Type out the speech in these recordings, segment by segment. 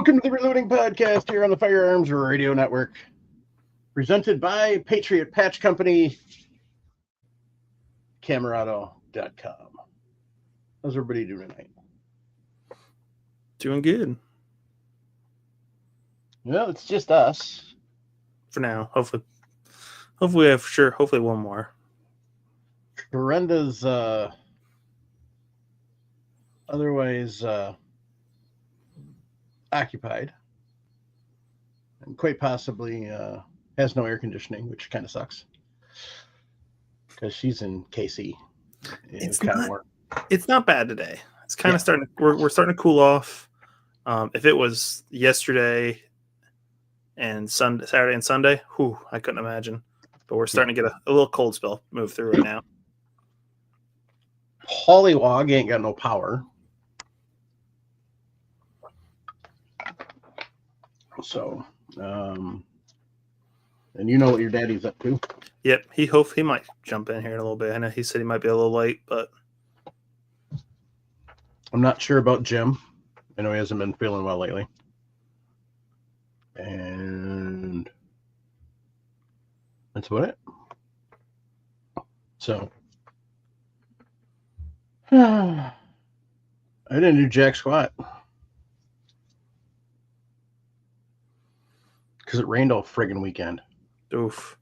Welcome to the Reloading Podcast here on the Firearms Radio Network, presented by Patriot Patch Company, Camerado.com. How's everybody doing tonight? Doing good. Well, it's just us. For now. Hopefully we have hopefully one more. Brenda's otherwise occupied. And quite possibly has no air conditioning, which kind of sucks. Because she's in KC. It's not bad today. It's kind of starting. We're starting to cool off. If it was yesterday and Saturday and Sunday, I couldn't imagine. But we're starting to get a little cold spell move through right now. Pollywog ain't got no power. So, and you know what your daddy's up to. Yep, he might jump in here in a little bit. I know he said he might be a little late, but I'm not sure about Jim. I know he hasn't been feeling well lately. And that's about it. So, I didn't do jack squat. Because it rained all friggin' weekend. Oof.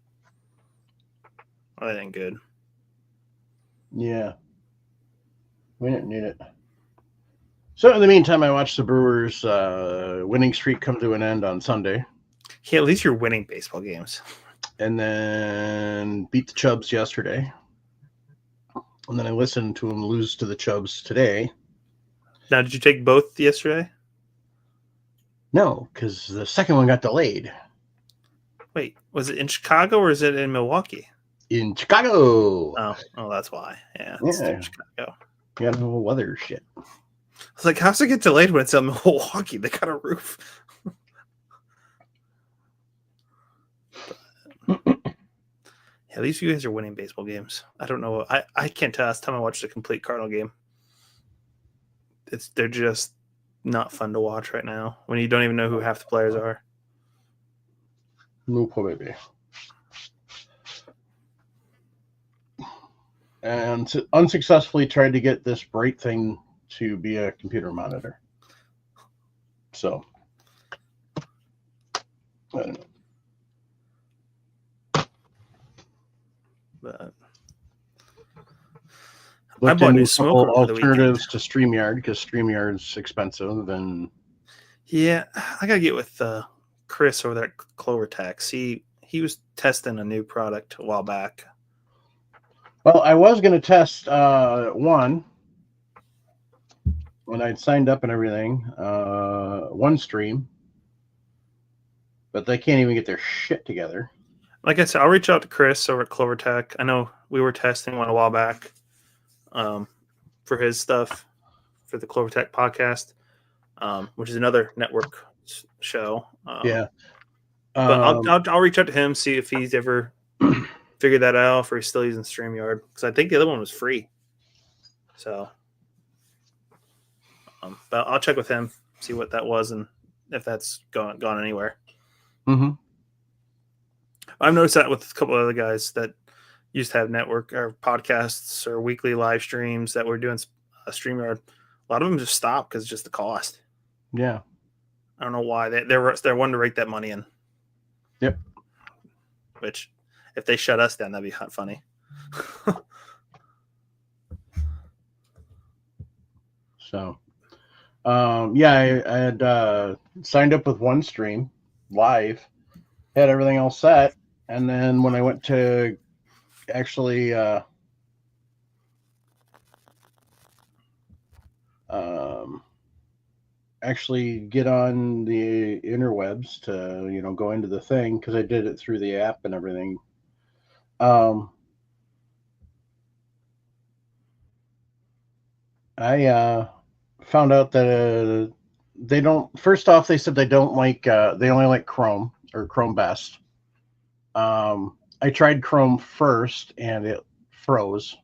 Well, that ain't good. Yeah. We didn't need it. So in the meantime, I watched the Brewers' winning streak come to an end on Sunday. Yeah, at least you're winning baseball games. And then beat the Chubs yesterday. And then I listened to them lose to the Chubs today. Now, did you take both yesterday? No, because the second one got delayed. Wait, was it in Chicago or is it in Milwaukee? In Chicago. Oh, that's why. Yeah, it's in Chicago. You got no weather shit. I was like, how's it get delayed when it's in Milwaukee? They got a roof. At least you guys are winning baseball games. I don't know. I can't tell. Last time I watched a complete Cardinal game. They're just not fun to watch right now when you don't even know who half the players are. No baby. And unsuccessfully tried to get this bright thing to be a computer monitor. So, I don't know. But I bought new smoke alternatives to StreamYard because StreamYard's expensive. And yeah, I gotta get with Chris over there at CloverTax. He was testing a new product a while back. Well, I was going to test one when I'd signed up and everything, OneStream, but they can't even get their shit together. Like I said, I'll reach out to Chris over at CloverTech. I know we were testing one a while back for his stuff for the CloverTech podcast, which is another network show. But I'll reach out to him, see if he's ever figured that out or he's still using StreamYard, because I think the other one was free. So, but I'll check with him, see what that was and if that's gone anywhere. Mm-hmm. I've noticed that with a couple of other guys that used to have network or podcasts or weekly live streams that were doing StreamYard. A lot of them just stopped because it's just the cost. Yeah. I don't know why. They're wanting to rake that money in. Yep. Which, if they shut us down, that'd be hot funny. So, I had signed up with OneStream live, had everything all set, and then when I went to actually get on the interwebs to go into the thing, because I did it through the app and everything. I found out that they don't. First off, they said they don't like. They only like Chrome or Chrome best. I tried Chrome first and it froze.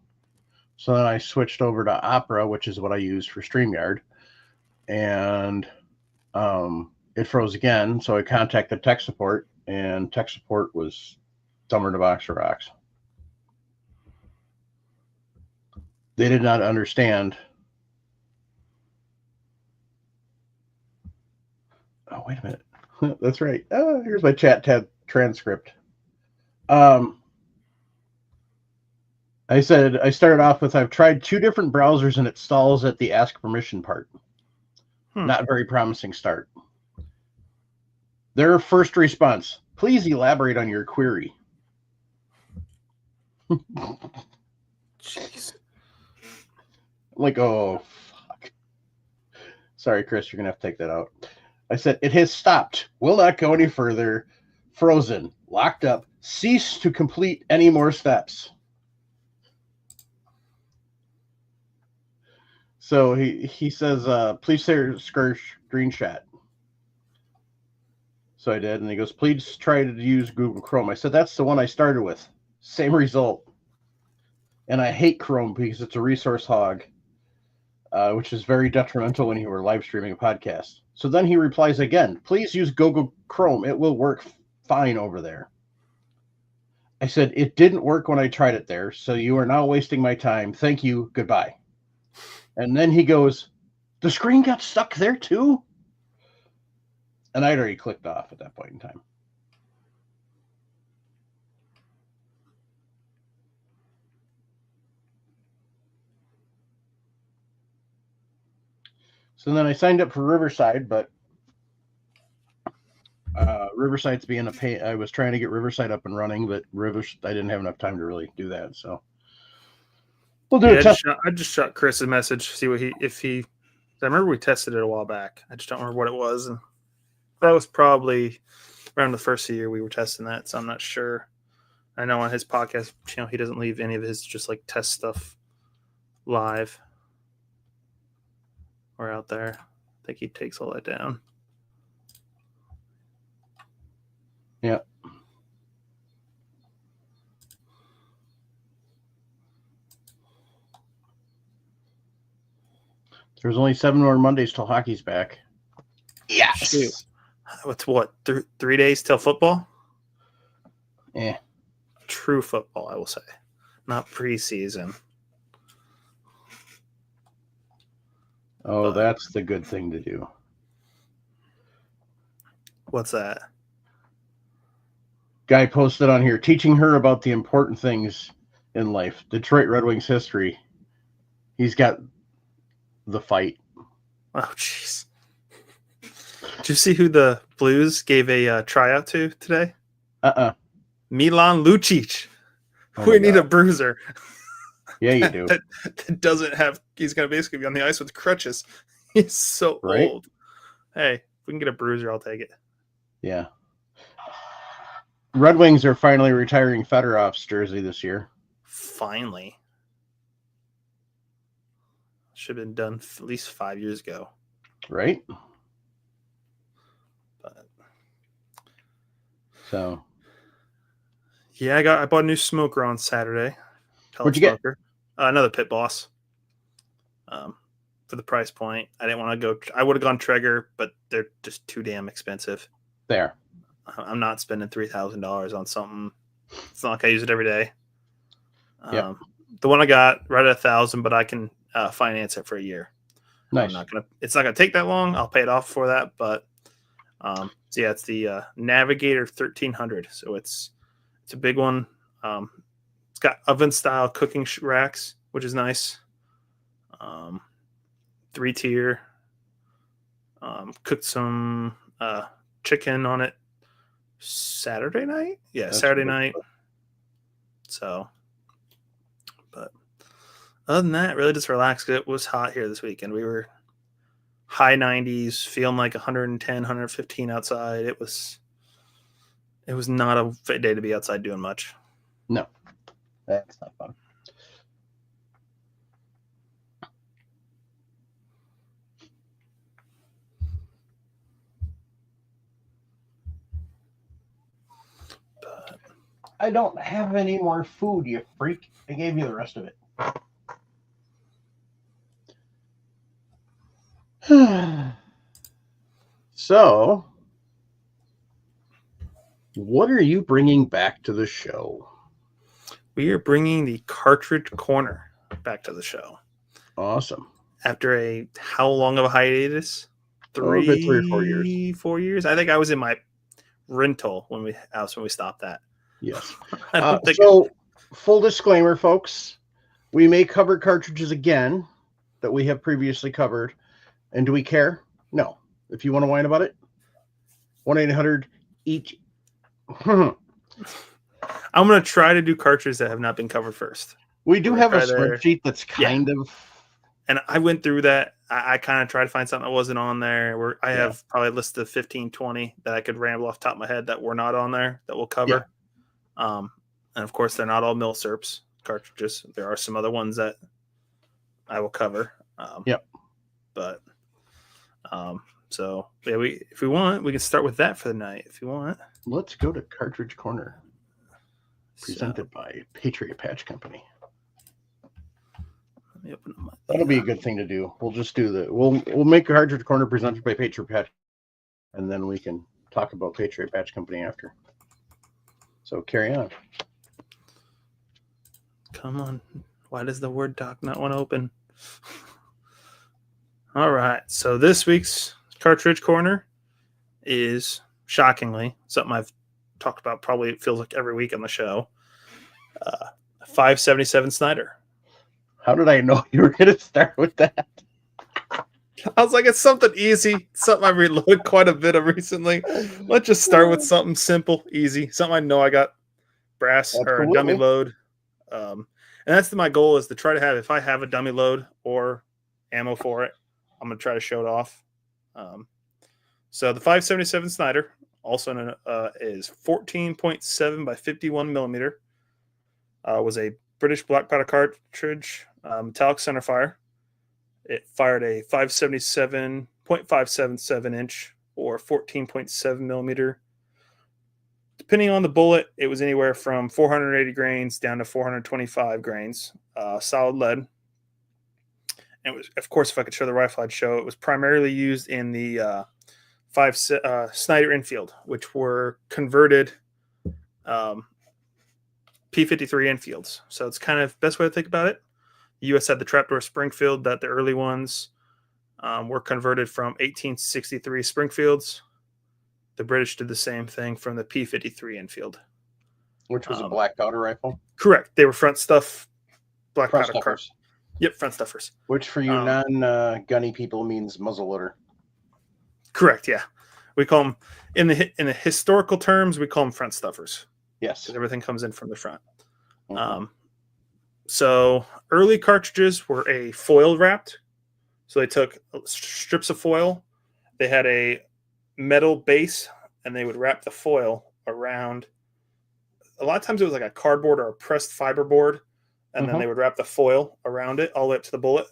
So then I switched over to Opera, which is what I use for StreamYard. And it froze again. So I contacted tech support, and tech support was dumber than a box of rocks. They did not understand. Oh, wait a minute. That's right. Oh, here's my chat tab transcript. I said, I started off with, I've tried 2 different browsers and it stalls at the ask permission part. Not a very promising start. Their first response, please elaborate on your query. Jeez. Like, oh, fuck. Sorry, Chris, you're going to have to take that out. I said, it has stopped. Will not go any further. Frozen. Locked up. Cease to complete any more steps. So he says, please share screenshot. So I did, and he goes, please try to use Google Chrome. I said, that's the one I started with. Same result. And I hate Chrome because it's a resource hog, which is very detrimental when you were live streaming a podcast. So then he replies again, please use Google Chrome. It will work fine over there. I said, it didn't work when I tried it there, so you are now wasting my time. Thank you. Goodbye. And then he goes, the screen got stuck there too? And I'd already clicked off at that point in time. So then I signed up for Riverside, but Riverside's being a pain. I was trying to get Riverside up and running, but I didn't have enough time to really do that. So we'll do a test. I just shot Chris a message, see what I remember we tested it a while back. I just don't remember what it was. And that was probably around the first year we were testing that, so I'm not sure. I know on his podcast channel he doesn't leave any of his just like test stuff live or out there. I think he takes all that down. Yeah. There's only 7 more Mondays till hockey's back. Yes. Shoot. What's what? 3 days till football? Yeah. True football, I will say. Not preseason. Oh, that's the good thing to do. What's that? Guy posted on here, teaching her about the important things in life. Detroit Red Wings history. He's got the fight. Oh, jeez. Did you see who the Blues gave a tryout to today? Milan Lucic. Oh we need a bruiser. Yeah, you do. that doesn't have. He's going to basically be on the ice with crutches. He's so old. Hey, if we can get a bruiser, I'll take it. Yeah. Red Wings are finally retiring Fedorov's jersey this year. Finally. Should have been done at least 5 years ago. Right? But so. Yeah, I bought a new smoker on Saturday. What'd you get? Another Pit Boss. For the price point. I didn't want to go. I would have gone Traeger, but they're just too damn expensive. There. I'm not spending $3,000 on something. It's not like I use it every day. Yep. The one I got right at $1,000, but I can finance it for a year. Nice. It's not gonna take that long. I'll pay it off for that. But so yeah, it's the Navigator 1300. So it's a big one. It's got oven style cooking racks, which is nice. 3-tier. Cooked some chicken on it Saturday night. Yeah, that's Saturday night. So, but other than that, really just relaxed. It was hot here this weekend. We were high 90s, feeling like 110, 115 outside. It was not a fit day to be outside doing much. No, that's not fun. I don't have any more food, you freak. I gave you the rest of it. So, what are you bringing back to the show? We are bringing the Cartridge Corner back to the show. Awesome. After how long of a hiatus? 3 or 4 years. 4 years. I think I was in my rental when we stopped that. Yes. So, full disclaimer, folks, we may cover cartridges again that we have previously covered. And do we care? No. If you want to whine about it, 1-800 each. I'm going to try to do cartridges that have not been covered first. We do have a spreadsheet that's kind of. And I went through that. I kind of tried to find something that wasn't on there. Where I have probably a list of 15, 20 that I could ramble off the top of my head that were not on there that we'll cover. Yeah. And of course, they're not all Milsurps cartridges. There are some other ones that I will cover. But so yeah, if we want, we can start with that for the night. If you want, let's go to Cartridge Corner, presented by Patriot Patch Company. That'll be a good thing to do. We'll just do we'll make a Cartridge Corner presented by Patriot Patch, and then we can talk about Patriot Patch Company after. So carry on. Come on. Why does the Word doc not want to open? All right. So this week's Cartridge Corner is, shockingly, something I've talked about probably it feels like every week on the show. 577 Snyder. How did I know you were going to start with that? I was like, it's something easy. Something I reloaded quite a bit of recently. Let's just start with something simple, easy. Something I know I got brass or a dummy load. And that's my goal is to try to have, if I have a dummy load or ammo for it, I'm going to try to show it off. So the 577 Snyder, also known, is 14.7 by 51 millimeter. Was a British black powder cartridge, metallic centerfire. It fired a 577.577 inch or 14.7 millimeter. Depending on the bullet, it was anywhere from 480 grains down to 425 grains. Solid lead. And it was, of course, if I could show the rifle, I'd show it was primarily used in the Snyder Enfield, which were converted P53 Enfields. So it's kind of best way to think about it. The U.S. had the trapdoor Springfield that the early ones were converted from 1863 Springfields. The British did the same thing from the P53 Enfield. Which was a black powder rifle? Correct. They were front stuff, black powder stuffers. Yep, front stuffers. Which for you non-gunny people means muzzleloader. Correct, yeah. We call them, in the historical terms, we call them front stuffers. Yes. Because everything comes in from the front. So early cartridges were a foil wrapped. So they took strips of foil. They had a metal base, and they would wrap the foil around. A lot of times it was like a cardboard or a pressed fiber board, and then they would wrap the foil around it all the way up to the bullet.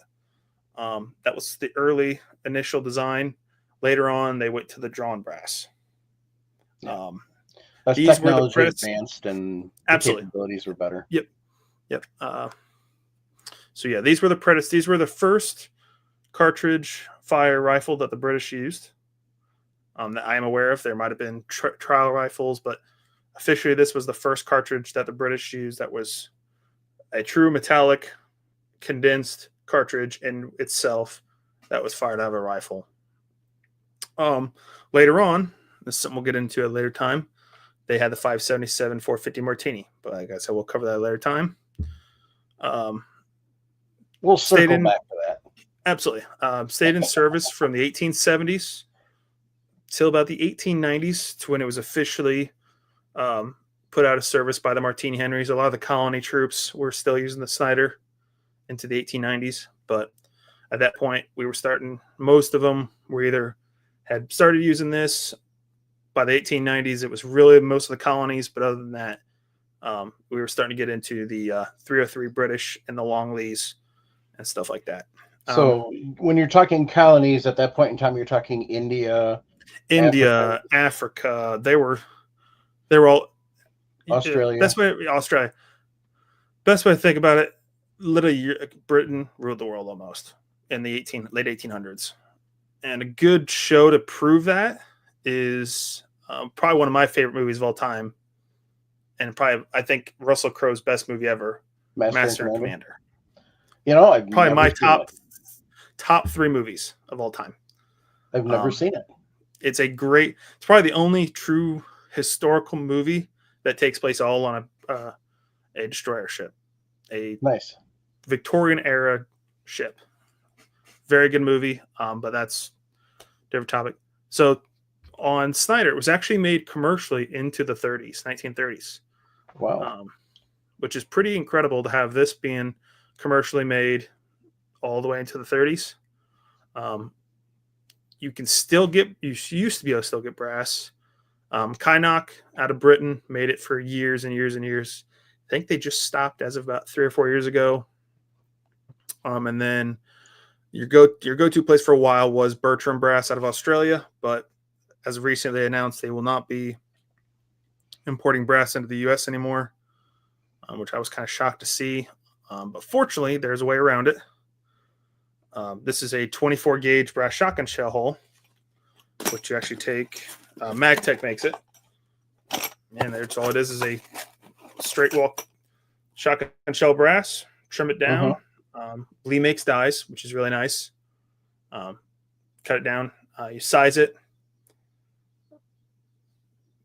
That was the early initial design. Later on, they went to the drawn brass. As these technology were the advanced and the capabilities were better. Yep. So yeah, these were the These were the first cartridge fire rifle that the British used. That I am aware of. There might have been trial rifles, but officially this was the first cartridge that the British used that was a true metallic condensed cartridge in itself that was fired out of a rifle. Later on, this is something we'll get into at a later time. They had the 577 450 Martini, but like I said, we'll cover that at a later time. We'll circle back to that. Absolutely. Stayed in service from the 1870s till about the 1890s, to when it was officially put out of service by the Martini Henrys. A lot of the colony troops were still using the Snyder into the 1890s, but at that point, most of them were either had started using this. By the 1890s, it was really most of the colonies, but other than that, we were starting to get into the 303 British and the Longleys and stuff like that. So when you're talking colonies at that point in time, you're talking India, Africa. They were all Australia. Australia. Best way to think about it, literally Britain ruled the world almost in the late 1800s. And a good show to prove that is probably one of my favorite movies of all time, and probably I think Russell Crowe's best movie ever, Master and Commander. You know, I've probably my top 3 movies of all time. I've never seen it. It's probably the only true historical movie that takes place all on a destroyer ship, a nice Victorian era ship. Very good movie, but that's a different topic. So on Snyder, it was actually made commercially into the 1930s. Wow. Which is pretty incredible to have this being commercially made all the way into the 30s. You used to be able to still get brass. Kynoch out of Britain made it for years and years and years. I think they just stopped as of about 3 or 4 years ago. And then your go-to place for a while was Bertram Brass out of Australia, but as of recently they announced they will not be importing brass into the U.S. anymore, which I was kind of shocked to see. But fortunately, there's a way around it. This is a 24 gauge brass shotgun shell hole, which you actually take. Magtech makes it, and that's all it is a straight wall shotgun shell brass. Trim it down. Lee makes dies, which is really nice. Cut it down. You size it.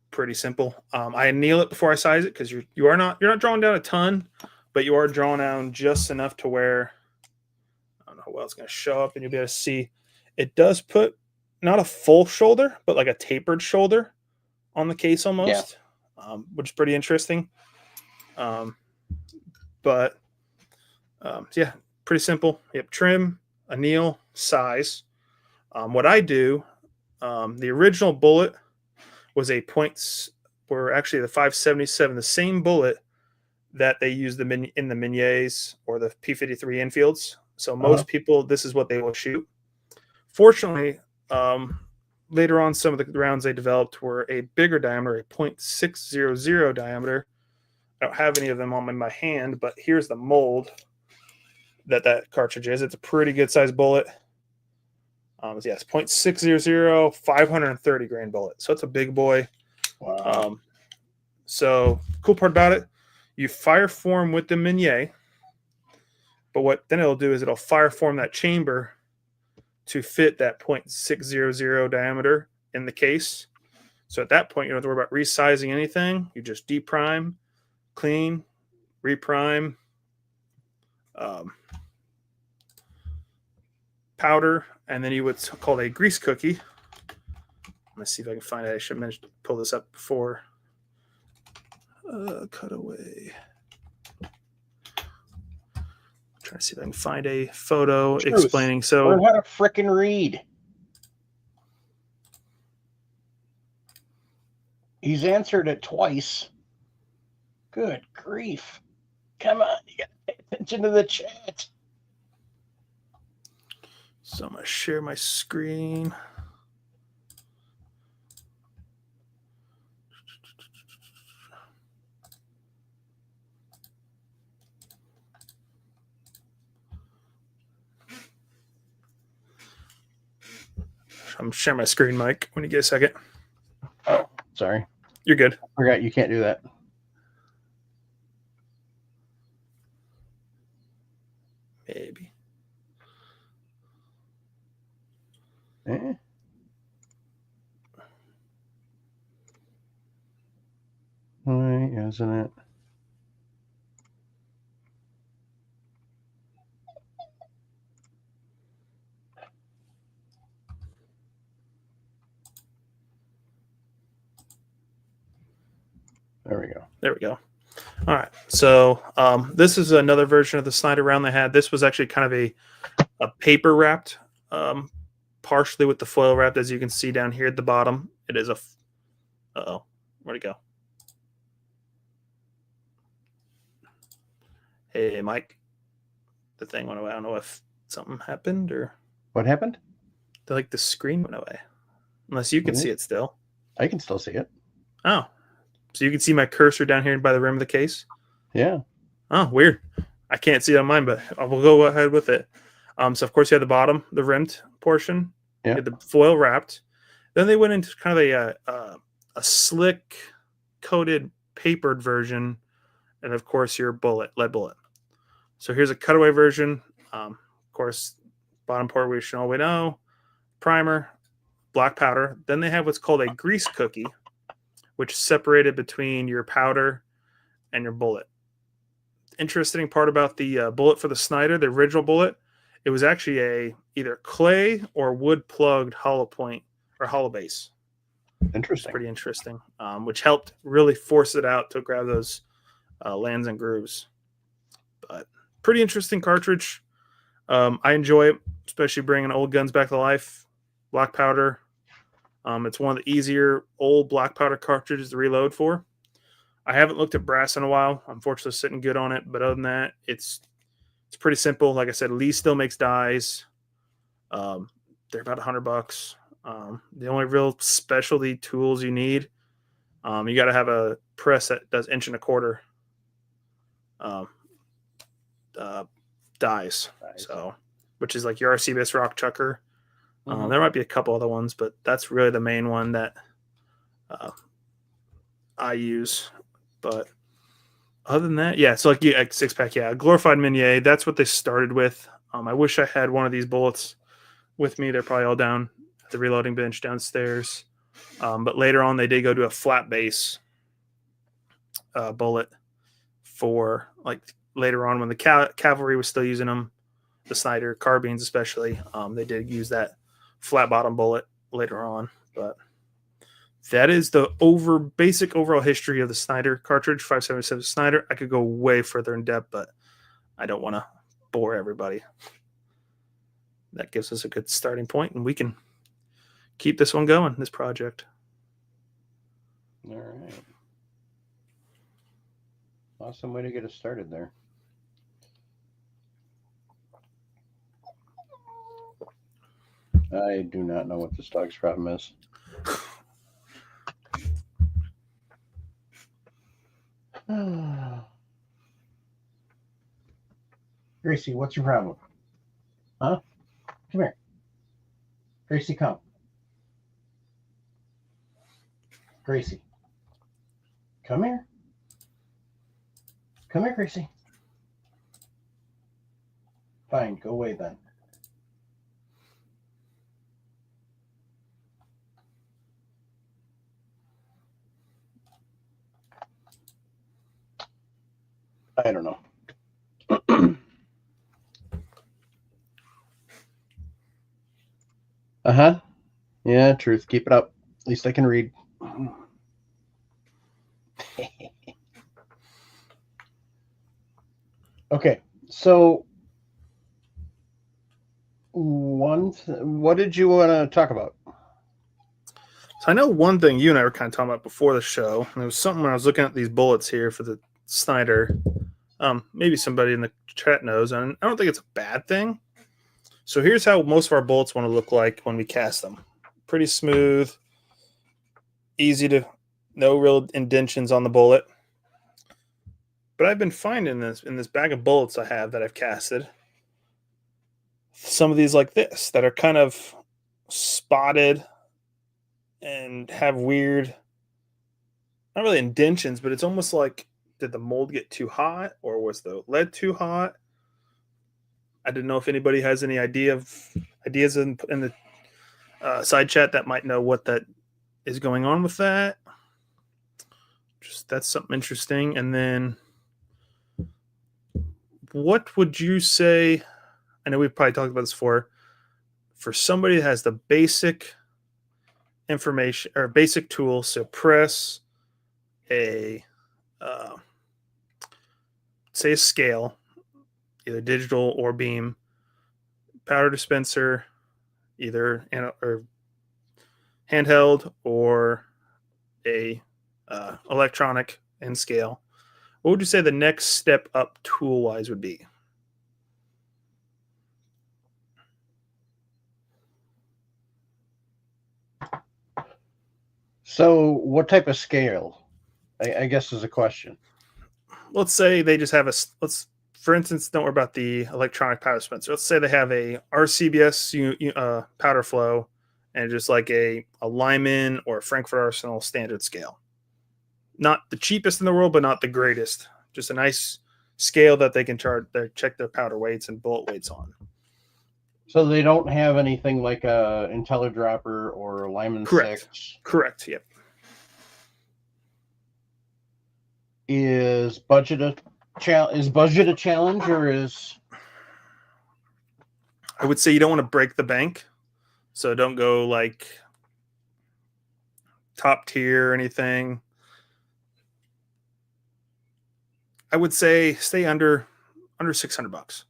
Pretty simple. I anneal it before I size it because you're not drawing down a ton, but you are drawing down just enough to where I don't know how well it's going to show up, and you'll be able to see it does put not a full shoulder, but like a tapered shoulder on the case almost, which is pretty interesting. Yeah, pretty simple. Yep, trim, anneal, size. What I do, the original bullet was a points were actually the 577, the same bullet that they use in the Miniers or the P53 Enfields. So most people, this is what they will shoot. Fortunately, later on, some of the rounds they developed were a bigger diameter, a .600 diameter. I don't have any of them on my hand, but here's the mold that cartridge is. It's a pretty good sized bullet. Yes, .600, 530 grain bullet. So it's a big boy. Wow. So cool part about it, you fire form with the Minier, but what then it'll do is it'll fire form that chamber to fit that .600 diameter in the case. So at that point, you don't have to worry about resizing anything. You just deprime, clean, reprime, powder, and then you would call a grease cookie. Let's see if I can find it. I should have mentioned to pull this up before. Cutaway. Trying to see if I can find a photo explaining. So learn how to frickin' read. He's answered it twice. Good grief. Come on, you gotta pay attention to the chat. So I'm going to share my screen. I'm sharing my screen, Mike, when you get a second. Oh, sorry. You're good. I forgot you can't do that. Maybe. Why isn't it? There we go. There we go. All right. So this is another version of the Snyder round they had. This was actually kind of a paper wrapped, partially with the foil wrapped, as you can see down here at the bottom. It is a. Uh-oh. Where'd it go? Hey, Mike. The thing went away. I don't know if something happened or. What happened? The screen went away. Unless you can see it still. I can still see it. Oh. So you can see my cursor down here by the rim of the case? Yeah. Oh, weird. I can't see it on mine, but I will go ahead with it. So, of course, you have the bottom, the rimmed portion. Yeah. Get the foil wrapped. Then they went into kind of a slick coated papered version, and of course your lead bullet. So here's a cutaway version. Of course, bottom part we should all know, primer, black powder. Then they have what's called a grease cookie, which is separated between your powder and your bullet. Interesting part about the bullet for the Snider, the original bullet, it was actually a either clay or wood plugged hollow point or hollow base. Interesting. Pretty interesting, which helped really force it out to grab those lands and grooves. But pretty interesting cartridge. I enjoy it, especially bringing old guns back to life. Black powder. It's one of the easier old black powder cartridges to reload for. I haven't looked at brass in a while. Unfortunately, sitting good on it. But other than that, it's pretty simple. Like I said, Lee still makes dies. They're about $100. The only real specialty tools you need, you got to have a press that does 1 1/4 dies. So, which is like your RC-BIS rock chucker. There might be a couple other ones, but that's really the main one that I use. But other than that, yeah, so like 6-pack, yeah, glorified Minier. That's what they started with. I wish I had one of these bullets with me. They're probably all down at the reloading bench downstairs. But later on, they did go to a flat base bullet for like later on when the cavalry was still using them, the Snider carbines especially. They did use that flat bottom bullet later on, but that is the basic overall history of the Snider cartridge, 5.77 Snider. I could go way further in depth, but I don't want to bore everybody. That gives us a good starting point, and we can keep this one going, this project. All right. Awesome way to get us started there. I do not know what this dog's problem is. Gracie, what's your problem? Huh? Come here. Gracie, come. Gracie. Come here. Come here, Gracie. Fine, go away then. I don't know. Uh-huh. Yeah, truth. Keep it up. At least I can read. Okay, so what did you want to talk about? So I know one thing you and I were kind of talking about before the show, and it was something when I was looking at these bullets here for the Snider. Maybe somebody in the chat knows, and I don't think it's a bad thing. So here's how most of our bullets want to look like when we cast them. Pretty smooth, easy to, no real indentions on the bullet. But I've been finding this in this bag of bullets I have that I've casted, some of these like this that are kind of spotted and have weird, not really indentions, but it's almost like, did the mold get too hot or was the lead too hot? I didn't know if anybody has any ideas in the side chat that might know what that is going on with that. Just that's something interesting. And then what would you say? I know we've probably talked about this before. For somebody that has the basic information or basic tools to press a say a scale, either digital or beam, powder dispenser, either or handheld or a electronic and scale, what would you say the next step up tool wise would be? So what type of scale, I guess, is a question. Let's say they just have let's for instance, don't worry about the electronic powder dispenser. Let's say they have a RCBS powder flow and just like a Lyman or a Frankfurt Arsenal standard scale. Not the cheapest in the world, but not the greatest. Just a nice scale that they can check their powder weights and bullet weights on. So they don't have anything like a IntelliDropper or a Lyman 6? Correct, yep. Is budget a challenge, or is... I would say you don't want to break the bank, so don't go like top tier or anything. I would say stay under $600.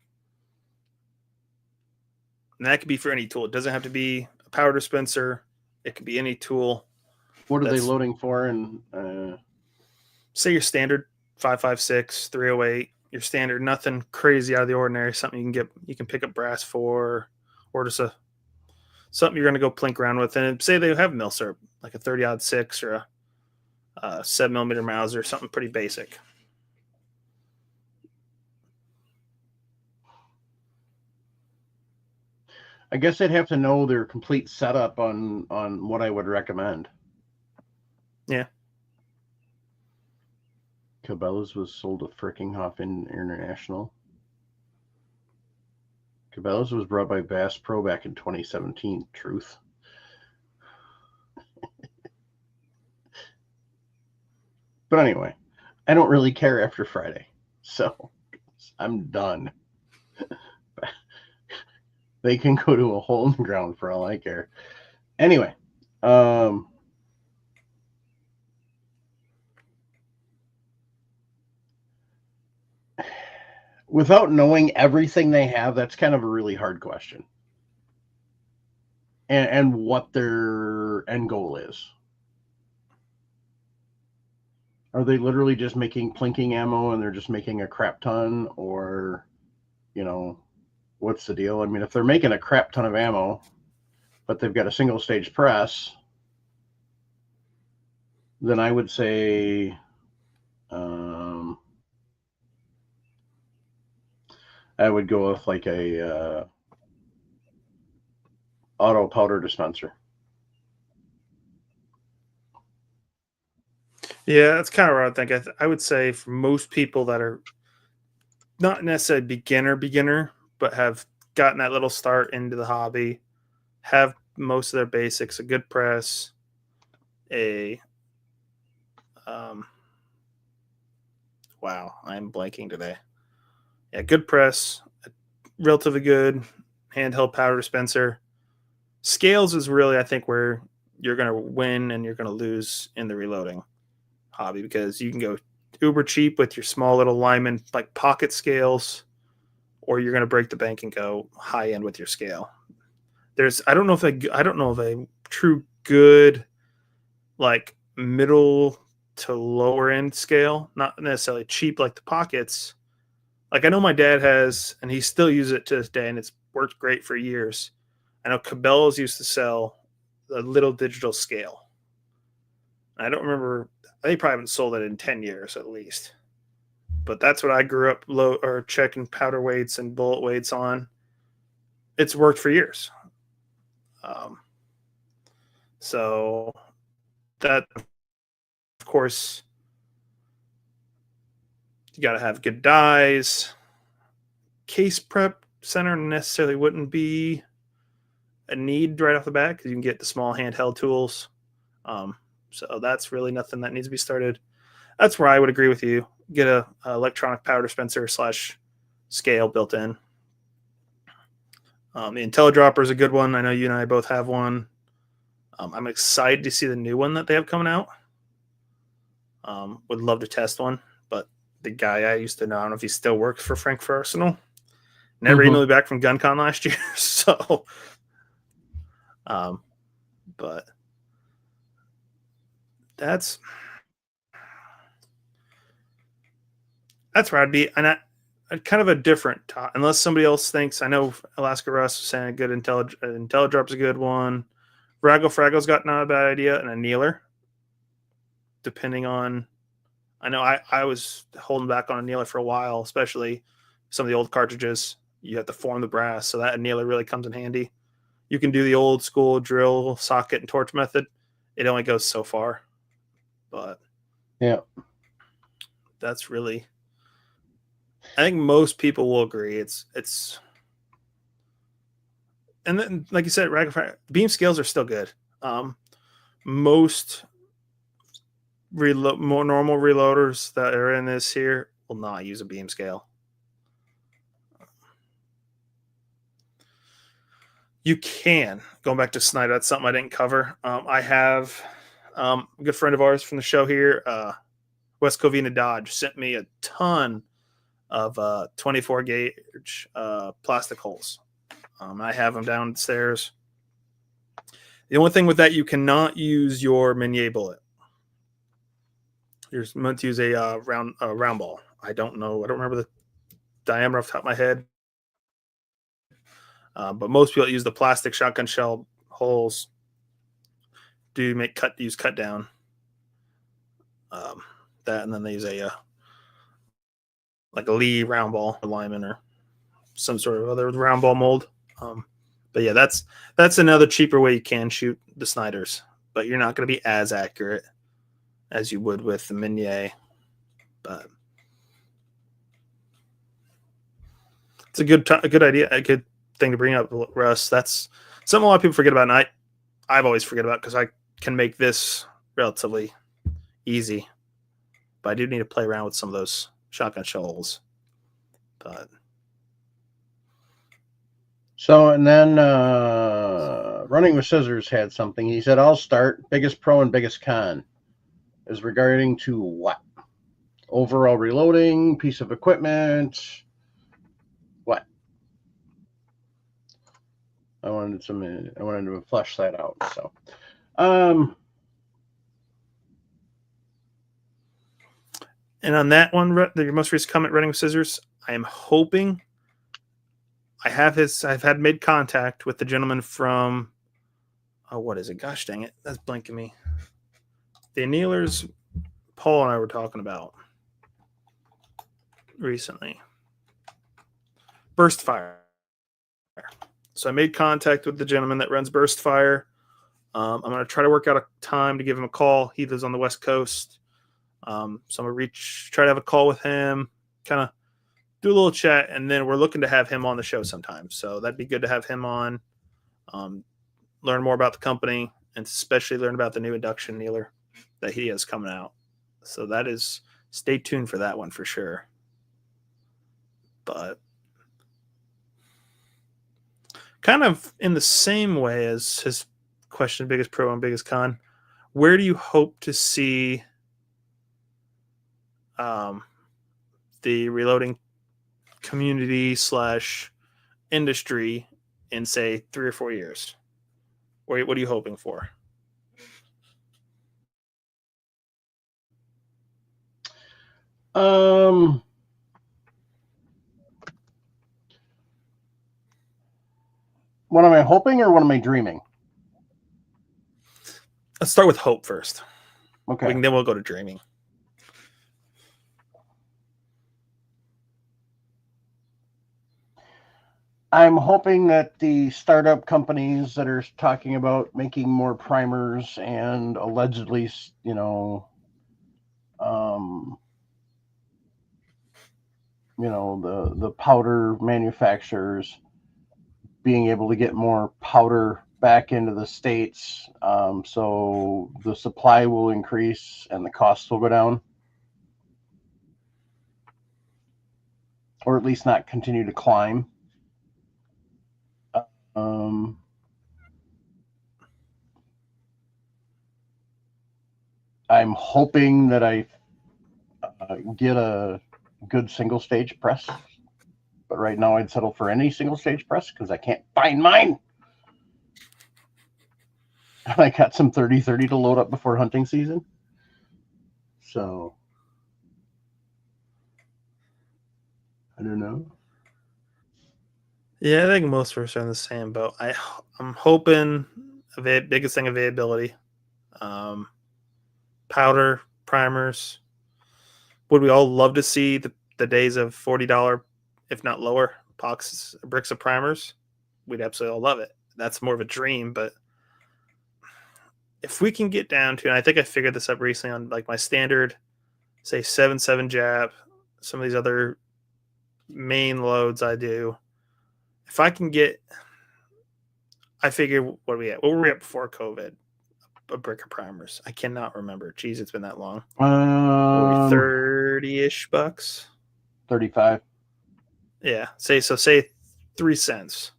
And that could be for any tool. It doesn't have to be a powder dispenser. It could be any tool. What are they loading for? And say your standard 5.56, 308. Your standard, nothing crazy out of the ordinary. Something you can pick up brass for, or just something you're going to go plink around with. And say they have Milsurp, like a 30-06 or a 7mm Mauser, something pretty basic. I guess they'd have to know their complete setup on what I would recommend. Yeah. Cabela's was sold to Frickinghoff International. Cabela's was brought by Bass Pro back in 2017. Truth. But anyway, I don't really care after Friday, so I'm done. They can go to a hole in the ground for all I care. Anyway, without knowing everything they have, that's kind of a really hard question. And what their end goal is. Are they literally just making plinking ammo and they're just making a crap ton? Or, what's the deal? I mean, if they're making a crap ton of ammo, but they've got a single stage press, then I would say I would go with like a auto powder dispenser. Yeah, that's kind of what I think. I would say for most people that are not necessarily beginner, but have gotten that little start into the hobby, have most of their basics, a good press, wow, I'm blanking today. Yeah, good press, relatively good handheld powder dispenser. Scales is really, I think, where you're going to win and you're going to lose in the reloading hobby, because you can go uber cheap with your small little Lyman like pocket scales, or you're going to break the bank and go high end with your scale. I don't know if a true good like middle to lower end scale, not necessarily cheap like the pockets. Like I know my dad has, and he still uses it to this day, and it's worked great for years. I know Cabela's used to sell a little digital scale. I don't remember. They probably haven't sold it in 10 years at least. But that's what I grew up checking powder weights and bullet weights on. It's worked for years. So that, of course, you got to have good dies. Case prep center necessarily wouldn't be a need right off the bat, because you can get the small handheld tools. So that's really nothing that needs to be started. That's where I would agree with you. Get a electronic powder dispenser / scale built in. The IntelliDropper is a good one. I know you and I both have one. I'm excited to see the new one that they have coming out. Would love to test one, but the guy I used to know, I don't know if he still works for Frankfurt Arsenal. Never emailed me back from GunCon last year. So, but that's where I'd be. And I kind of a different top, unless somebody else thinks. I know Alaska Russ was saying a good IntelliDrop's a good one. Frago's got not a bad idea, and a Kneeler. Depending on, I know I was holding back on a Kneeler for a while, especially some of the old cartridges, you have to form the brass. So that annealer really comes in handy. You can do the old school drill, socket, and torch method. It only goes so far. But yeah, that's really, I think most people will agree. It's and then, like you said, beam scales are still good. Most more normal reloaders that are in this here will not use a beam scale. You can, going back to Snyder, that's something I didn't cover. I have a good friend of ours from the show here, West Covina Dodge, sent me a ton of 24 gauge plastic holes. I have them downstairs. The only thing with that, you cannot use your Minier bullet. You're meant to use a round ball. I don't remember the diameter off the top of my head. But most people that use the plastic shotgun shell holes do use cut down. That, and then they use a Lee round ball or Lyman or some sort of other round ball mold. But yeah, that's another cheaper way you can shoot the Snyders, but you're not going to be as accurate as you would with the Minier. But it's a good idea, a good thing to bring up, Russ. That's something a lot of people forget about, and I've always forget about, because I can make this relatively easy, but I do need to play around with some of those shotgun shell holes. But so, and then Running with Scissors had something. He said, I'll start. Biggest pro and biggest con is regarding to what? Overall reloading, piece of equipment, what? I wanted to flesh that out. So, and on that one, your most recent comment, Running with Scissors, I am hoping. I've had made contact with the gentleman from, what is it? Gosh dang it. That's blanking me. The annealers Paul and I were talking about recently. Burst Fire. So I made contact with the gentleman that runs Burst Fire. I'm going to try to work out a time to give him a call. He lives on the West Coast. So I'm going to try to have a call with him, kind of do a little chat, and then we're looking to have him on the show sometime. So that'd be good to have him on, learn more about the company, and especially learn about the new induction annealer that he has coming out. So stay tuned for that one for sure. But kind of in the same way as his question, biggest pro and biggest con, where do you hope to see the reloading community / industry in, say, 3 or 4 years? What are you hoping for? What am I hoping, or what am I dreaming? Let's start with hope first. Okay. Then we'll go to dreaming. I'm hoping that the startup companies that are talking about making more primers and allegedly, the powder manufacturers being able to get more powder back into the States, so the supply will increase and the costs will go down, or at least not continue to climb. I'm hoping that I get a good single stage press, but right now I'd settle for any single stage press because I can't find mine. I got some 30-30 to load up before hunting season. So I don't know. Yeah, I think most of us are in the same boat. I'm hoping biggest thing, availability. Powder, primers. Would we all love to see the days of $40 if not lower, bricks of primers, we'd absolutely all love it. That's more of a dream, but if we can get down to, and I think I figured this up recently on like my standard, say 7.7 jab, some of these other main loads I do. If I can get, I figure what were we at before COVID? A brick of primers. I cannot remember. Jeez, it's been that long. 30-ish bucks. 35. Yeah. Say 3 cents.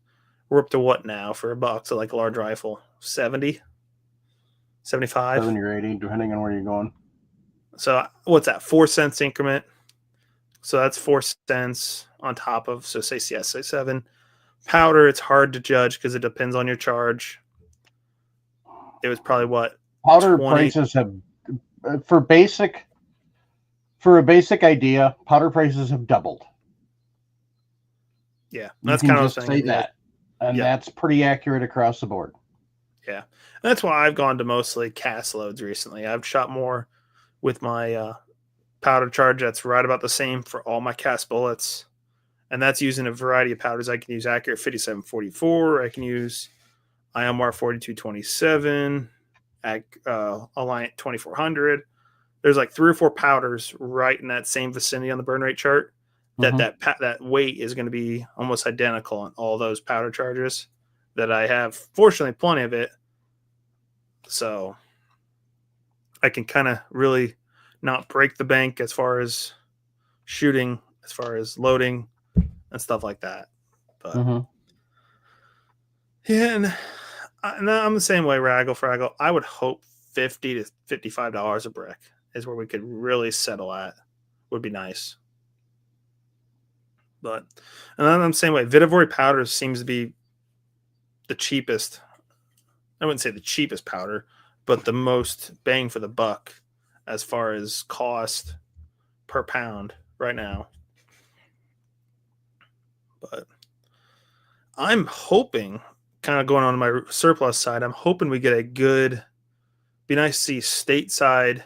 We're up to what now for $1? So like a large rifle, 70, 75, 70 or 80, depending on where you're going. So what's that? 4 cents increment. So that's 4 cents on top of, so say 7. Powder, it's hard to judge because it depends on your charge. It was probably what? Powder 20. Prices have, for a basic idea, powder prices have doubled. Yeah, that's kind of what I was saying. Say that. And that's pretty accurate across the board. Yeah. And that's why I've gone to mostly cast loads recently. I've shot more with my powder charge. That's right about the same for all my cast bullets. And that's using a variety of powders. I can use Accurate 5744. I can use IMR 4227, Alliant 2400. There's like 3 or 4 powders right in that same vicinity on the burn rate chart. That weight is going to be almost identical on all those powder charges that I have. Fortunately, plenty of it. So I can kind of really not break the bank as far as shooting, as far as loading and stuff like that. But yeah, and I'm the same way, Fraggle. I would hope $50 to $55 a brick is where we could really settle at. Would be nice. But, and I'm the same way. Vitivory powder seems to be the cheapest. I wouldn't say the cheapest powder, but the most bang for the buck as far as cost per pound right now. But I'm hoping, kind of going on my surplus side, I'm hoping we get a good, be nice to see stateside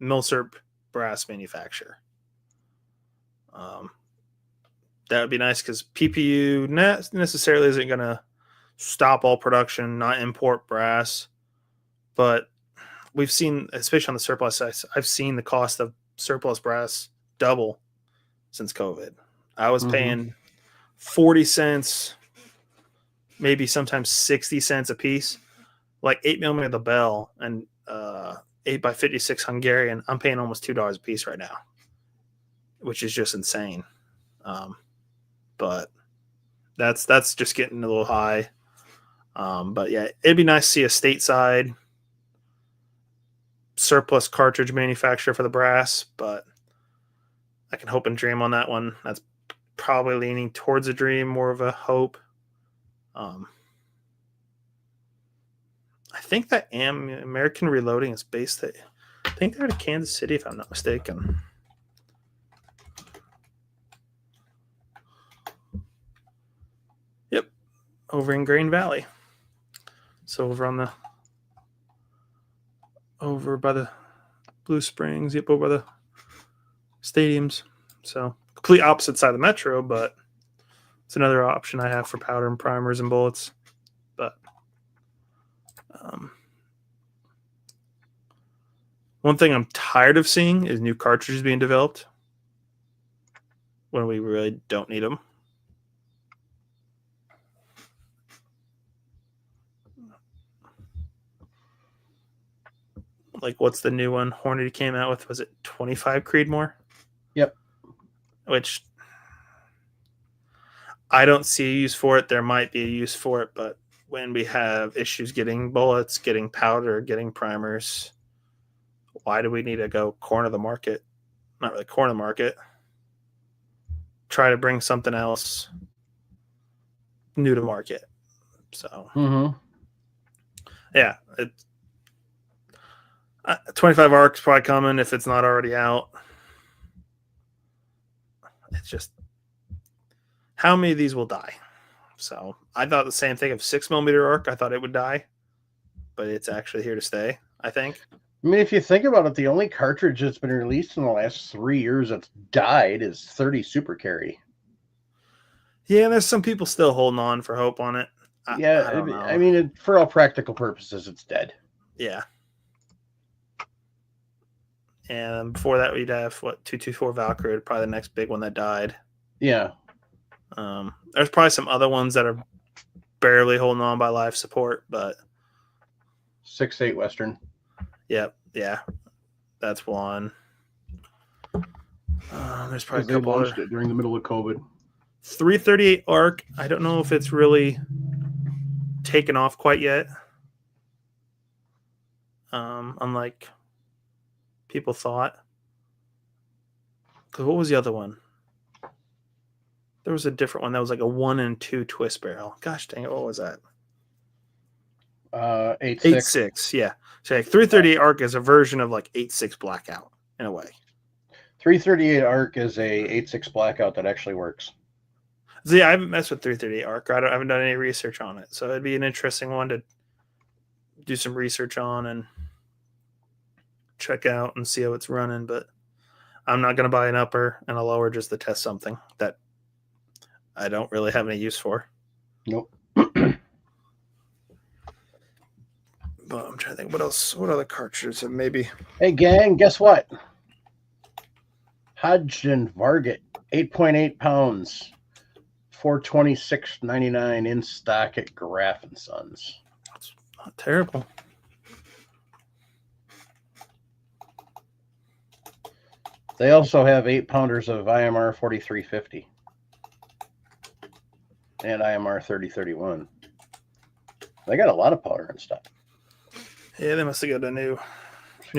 Milsurp brass manufacturer. That would be nice because PPU necessarily isn't going to stop all production, not import brass. But we've seen, especially on the surplus side, I've seen the cost of surplus brass double since COVID. I was paying 40 cents, maybe sometimes 60 cents a piece, like 8mm the Bell and 8x56 Hungarian. I'm paying almost $2 a piece right now, which is just insane. But that's just getting a little high. But yeah, it'd be nice to see a stateside surplus cartridge manufacturer for the brass, but I can hope and dream on that one. That's probably leaning towards a dream, more of a hope. I think that American Reloading is based at, I think they're in Kansas City, if I'm not mistaken. Yep, over in Green Valley. So over by the Blue Springs, over by the stadiums. So complete opposite side of the metro, but it's another option I have for powder and primers and bullets. But one thing I'm tired of seeing is new cartridges being developed when we really don't need them. Like, what's the new one Hornady came out with? Was it 25 Creedmoor? Yep. Which I don't see a use for it. There might be a use for it, but when we have issues getting bullets, getting powder, getting primers, why do we need to go corner the market? Not really corner the market. Try to bring something else new to market. So, yeah, 25 ARC's probably coming if it's not already out. It's just, how many of these will die? So I thought the same thing of 6mm ARC. I thought it would die, but it's actually here to stay, I think. I mean, if you think about it, the only cartridge that's been released in the last 3 years that's died is 30 Super Carry. Yeah, there's some people still holding on for hope on it. I don't know. I mean, for all practical purposes, it's dead. Yeah. And before that, we'd have 224 Valkyrie, probably the next big one that died. Yeah. There's probably some other ones that are barely holding on by life support, but 6.8 Western. Yep. Yeah. That's one. There's probably a couple they launched it during the middle of COVID. 338 ARC. I don't know if it's really taken off quite yet. Unlike people thought. Because what was the other one? There was a different one that was like a 1 and 2 twist barrel. Gosh dang it, what was that? 8.6. 8.6, yeah. So like 338 ARC is a version of like 8.6 Blackout in a way. 338 ARC is a 8.6 Blackout that actually works. See, I haven't messed with 338 ARC. I haven't done any research on it. So it'd be an interesting one to do some research on and check out and see how it's running. But I'm not going to buy an upper and a lower just to test something that I don't really have any use for. Nope. But I'm trying to think what else, what other cartridges have maybe. Hey, gang, guess what? Hodgdon Varget, 8.8 pounds, $426.99 in stock at Graff and Sons. That's not terrible. They also have 8-pounders of IMR 4350 and IMR 3031. They got a lot of powder and stuff. Yeah, they must have got a new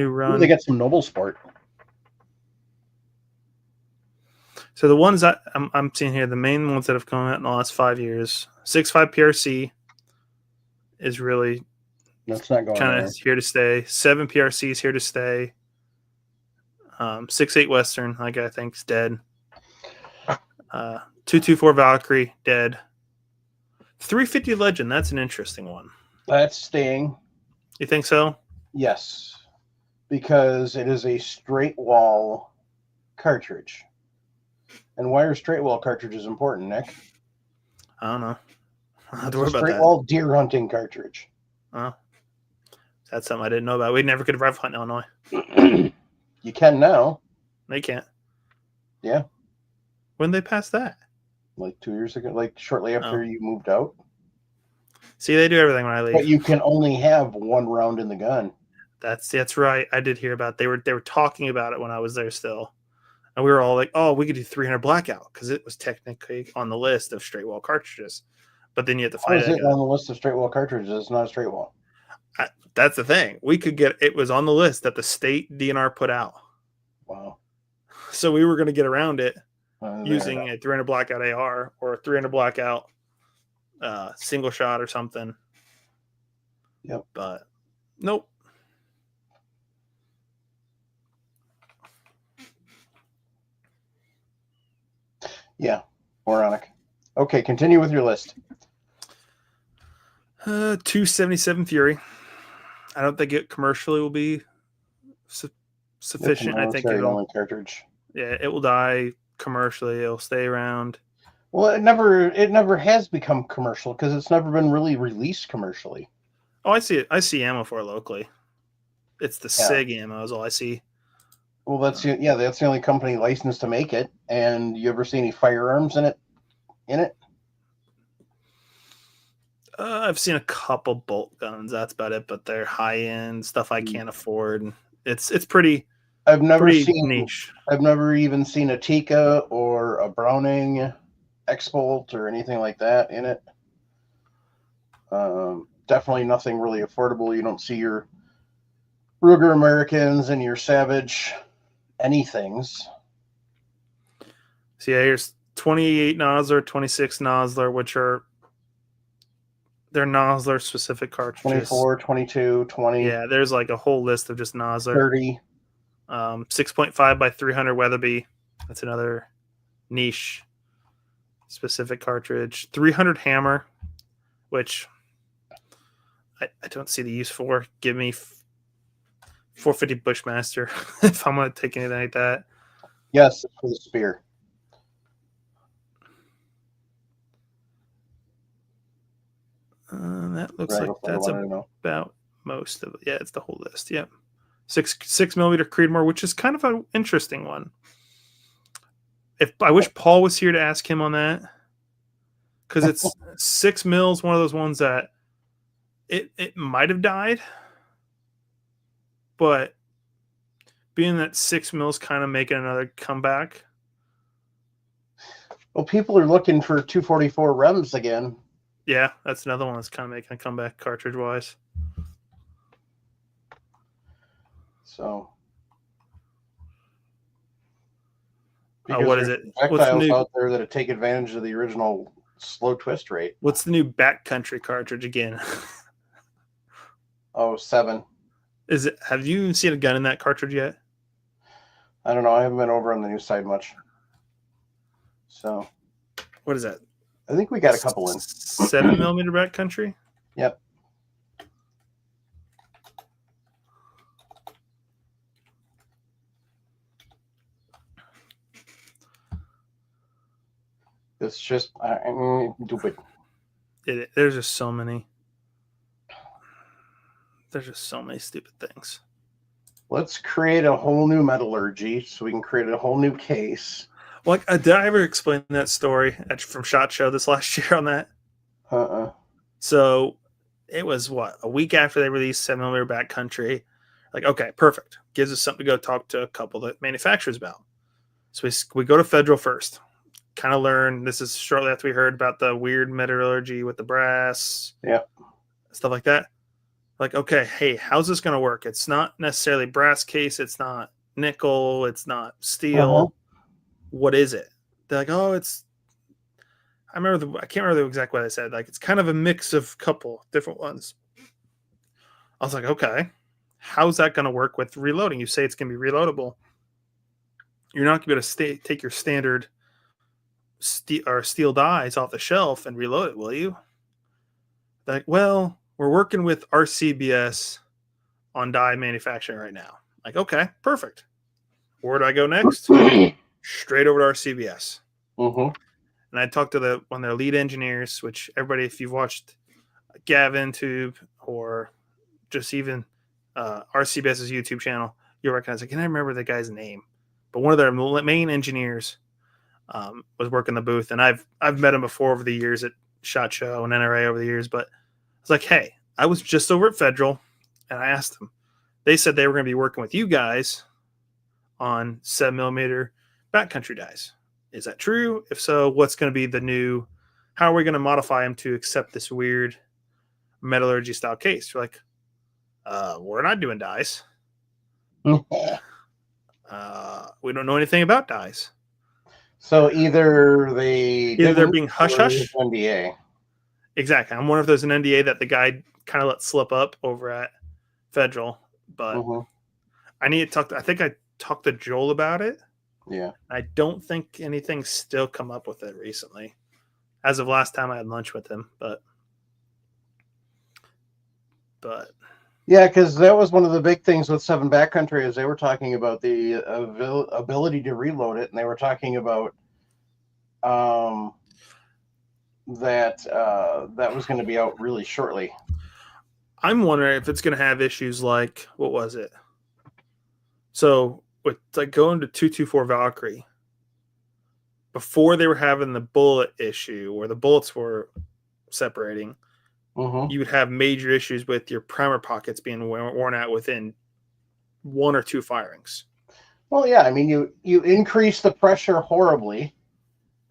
run. Ooh, they got some Noble Sport. So the ones that I'm seeing here, the main ones that have come out in the last 5 years, 6.5 PRC is really That's not going kind of here to stay. 7 PRC is here to stay. 6.8 Western, like I think, is dead. 224 Valkyrie, dead. 350 Legend, that's an interesting one. That's staying. You think so? Yes, because it is a straight wall cartridge. And why are straight wall cartridges important, Nick? I don't know. I have to It's worry a about straight that. wall deer hunting cartridge. Oh, that's something I didn't know about. We never could rifle hunt in Illinois. You can now. They can't. Yeah. When did they pass that? Like 2 years ago, like shortly after you moved out. See, they do everything when I leave. But you can only have one round in the gun. That's right. I did hear about it. They were talking about it when I was there still. And we were all like, oh, we could do 300 Blackout because it was technically on the list of straight wall cartridges. But then you have to find it on the list of straight wall cartridges. It's not a straight wall. That's the thing. We could get it was on the list that the state DNR put out. Wow. So we were going to get around it using a 300 Blackout AR or a 300 Blackout single shot or something. Yep. But nope. Yeah, moronic. Okay, continue with your list. 277 Fury. I don't think it commercially will be sufficient. I think it'll only cartridge. Yeah, it will die commercially. It'll stay around. Well, it never has become commercial because it's never been really released commercially. Oh, I see it. I see ammo for it locally. It's the SIG ammo is all I see. Well, that's the only company licensed to make it. And you ever see any firearms in it? I've seen a couple bolt guns. That's about it. But they're high end stuff I can't afford. It's pretty. I've never seen niche. I've never even seen a Tikka or a Browning X-Bolt or anything like that in it. Definitely nothing really affordable. You don't see your Ruger Americans and your Savage anythings. So yeah, here's 28 Nosler, 26 Nosler, which are they're Nosler specific cartridges. 24, 22, 20. Yeah, there's like a whole list of just Nosler. 30. 6.5 by 300 Weatherby. That's another niche specific cartridge. 300 Hammer, which I don't see the use for. Give me 450 Bushmaster if I'm going to take anything like that. Yes, for the spear. That looks Right, like I that's wanted to know. about most of it. Yeah, it's the whole list. Yep. 6 millimeter Creedmoor, which is kind of an interesting one. If I wish Paul was here to ask him on that, because it's 6 mils, one of those ones that it might have died, but being that 6 mils kind of making another comeback. Well, people are looking for 244 REMs again. Yeah, that's another one that's kind of making a comeback cartridge wise. So, what is it? What's the new out there that take advantage of the original slow twist rate? What's the new backcountry cartridge again? 7. Is it? Have you seen a gun in that cartridge yet? I don't know. I haven't been over on the new side much. So, what is that? I think we got a couple in 7 millimeter backcountry. Yep. It's just stupid. There's just so many. There's just so many stupid things. Let's create a whole new metallurgy so we can create a whole new case. Like, did I ever explain that story from SHOT Show this last year on that? So it was a week after they released 7 millimeter backcountry. Like, okay, perfect. Gives us something to go talk to a couple of manufacturers about. So we go to Federal first. Kind of learn. This is shortly after we heard about the weird metallurgy with the brass. Yeah. Stuff like that. Like, okay, hey, how's this going to work? It's not necessarily brass case. It's not nickel. It's not steel. What is it? They're like, oh, it's. I can't remember the exact way they said. Like, it's kind of a mix of a couple different ones. I was like, okay, how's that going to work with reloading? You say it's going to be reloadable. You're not going to be able to take your standard steel dies off the shelf and reload it, will you? They're like, well, we're working with RCBS on die manufacturing right now. Like, okay, perfect. Where do I go next? Straight over to RCBS. And I talked to one of their lead engineers, which everybody, if you've watched Gavin Tube or just even RCBS's YouTube channel, you'll recognize. I can't remember the guy's name, but one of their main engineers was working the booth, and I've met him before over the years at SHOT Show and NRA over the years. But I was like, hey, I was just over at Federal, and I asked them. They said they were going to be working with you guys on 7 millimeter backcountry dies. Is that true? If so, what's going to be the new? How are we going to modify them to accept this weird metallurgy style case? You're like, we're not doing dies. We don't know anything about dies. So either they're being hush hush. NDA. Exactly. I'm wondering if there's an NDA that the guy kind of let slip up over at Federal, but I need to talk. I think I talked to Joel about it. Yeah. I don't think anything's still come up with it recently, as of last time I had lunch with him. But yeah, because that was one of the big things with 7 Backcountry is they were talking about the ability to reload it, and they were talking about that was going to be out really shortly. I'm wondering if it's going to have issues like, what was it? So with like going to 224 Valkyrie, before they were having the bullet issue where the bullets were separating, you would have major issues with your primer pockets being worn out within 1 or 2 firings. Well, yeah, I mean, you increase the pressure horribly,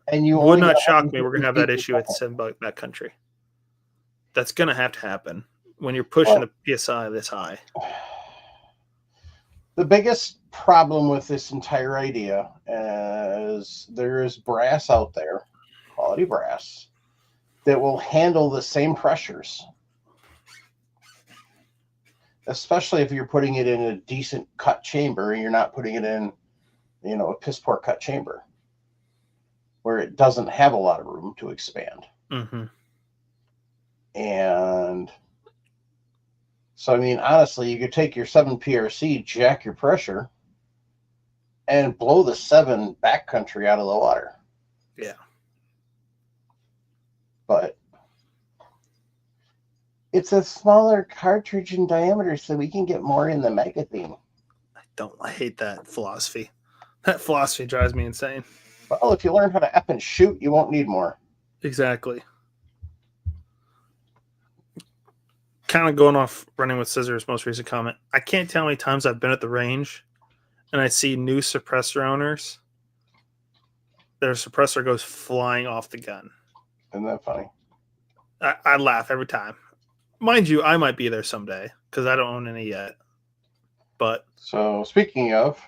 and you would not shock me. We're going to have that issue with 7 Backcountry. That's going to have to happen when you're pushing the PSI this high. The biggest problem with this entire idea is there is brass out there, quality brass, that will handle the same pressures, especially if you're putting it in a decent cut chamber and you're not putting it in, a piss poor cut chamber where it doesn't have a lot of room to expand. And so, I mean, honestly, you could take your 7 PRC, jack your pressure, and blow the 7 Backcountry out of the water. Yeah. But It's a smaller cartridge in diameter, so we can get more in the magazine. I hate that philosophy. That philosophy drives me insane. Well, if you learn how to F and shoot, you won't need more. Exactly. Kind of going off Running with Scissors' most recent comment. I can't tell how many times I've been at the range and I see new suppressor owners. Their suppressor goes flying off the gun. Isn't that funny? I laugh every time. Mind you, I might be there someday because I don't own any yet. But so speaking of,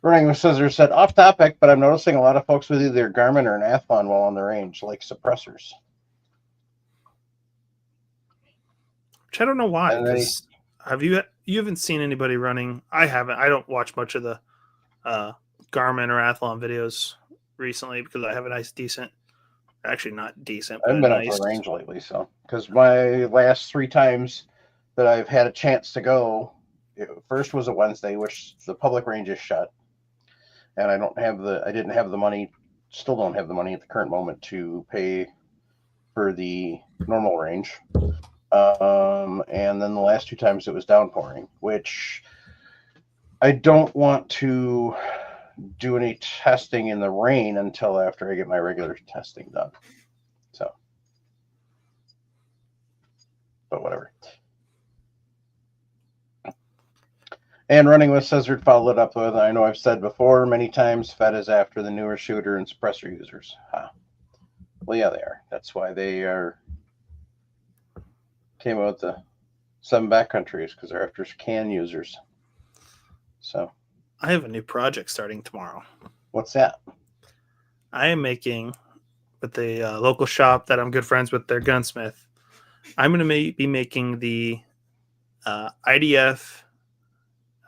Running with Scissors said, off topic, but I'm noticing a lot of folks with either Garmin or an Athlon while on the range, like suppressors. Which I don't know why. Because you haven't seen anybody running? I haven't. I don't watch much of the Garmin or Athlon videos recently because I have a nice, decent. Actually, not decent. I've been up the range lately, so because my last 3 times that I've had a chance to go, first was a Wednesday, which the public range is shut, and I didn't have the money, still don't have the money at the current moment to pay for the normal range. And then the last 2 times it was downpouring, which I don't want to do any testing in the rain until after I get my regular testing done. So, but whatever. And Running with Scissors followed up with, I know I've said before many times, Fed is after the newer shooter and suppressor users. Well, yeah, they are. That's why they came out with the 7 backcountries, because they're after CAN users. So I have a new project starting tomorrow. What's that? I am making, with the local shop that I'm good friends with, their gunsmith, I'm going to be making the IDF.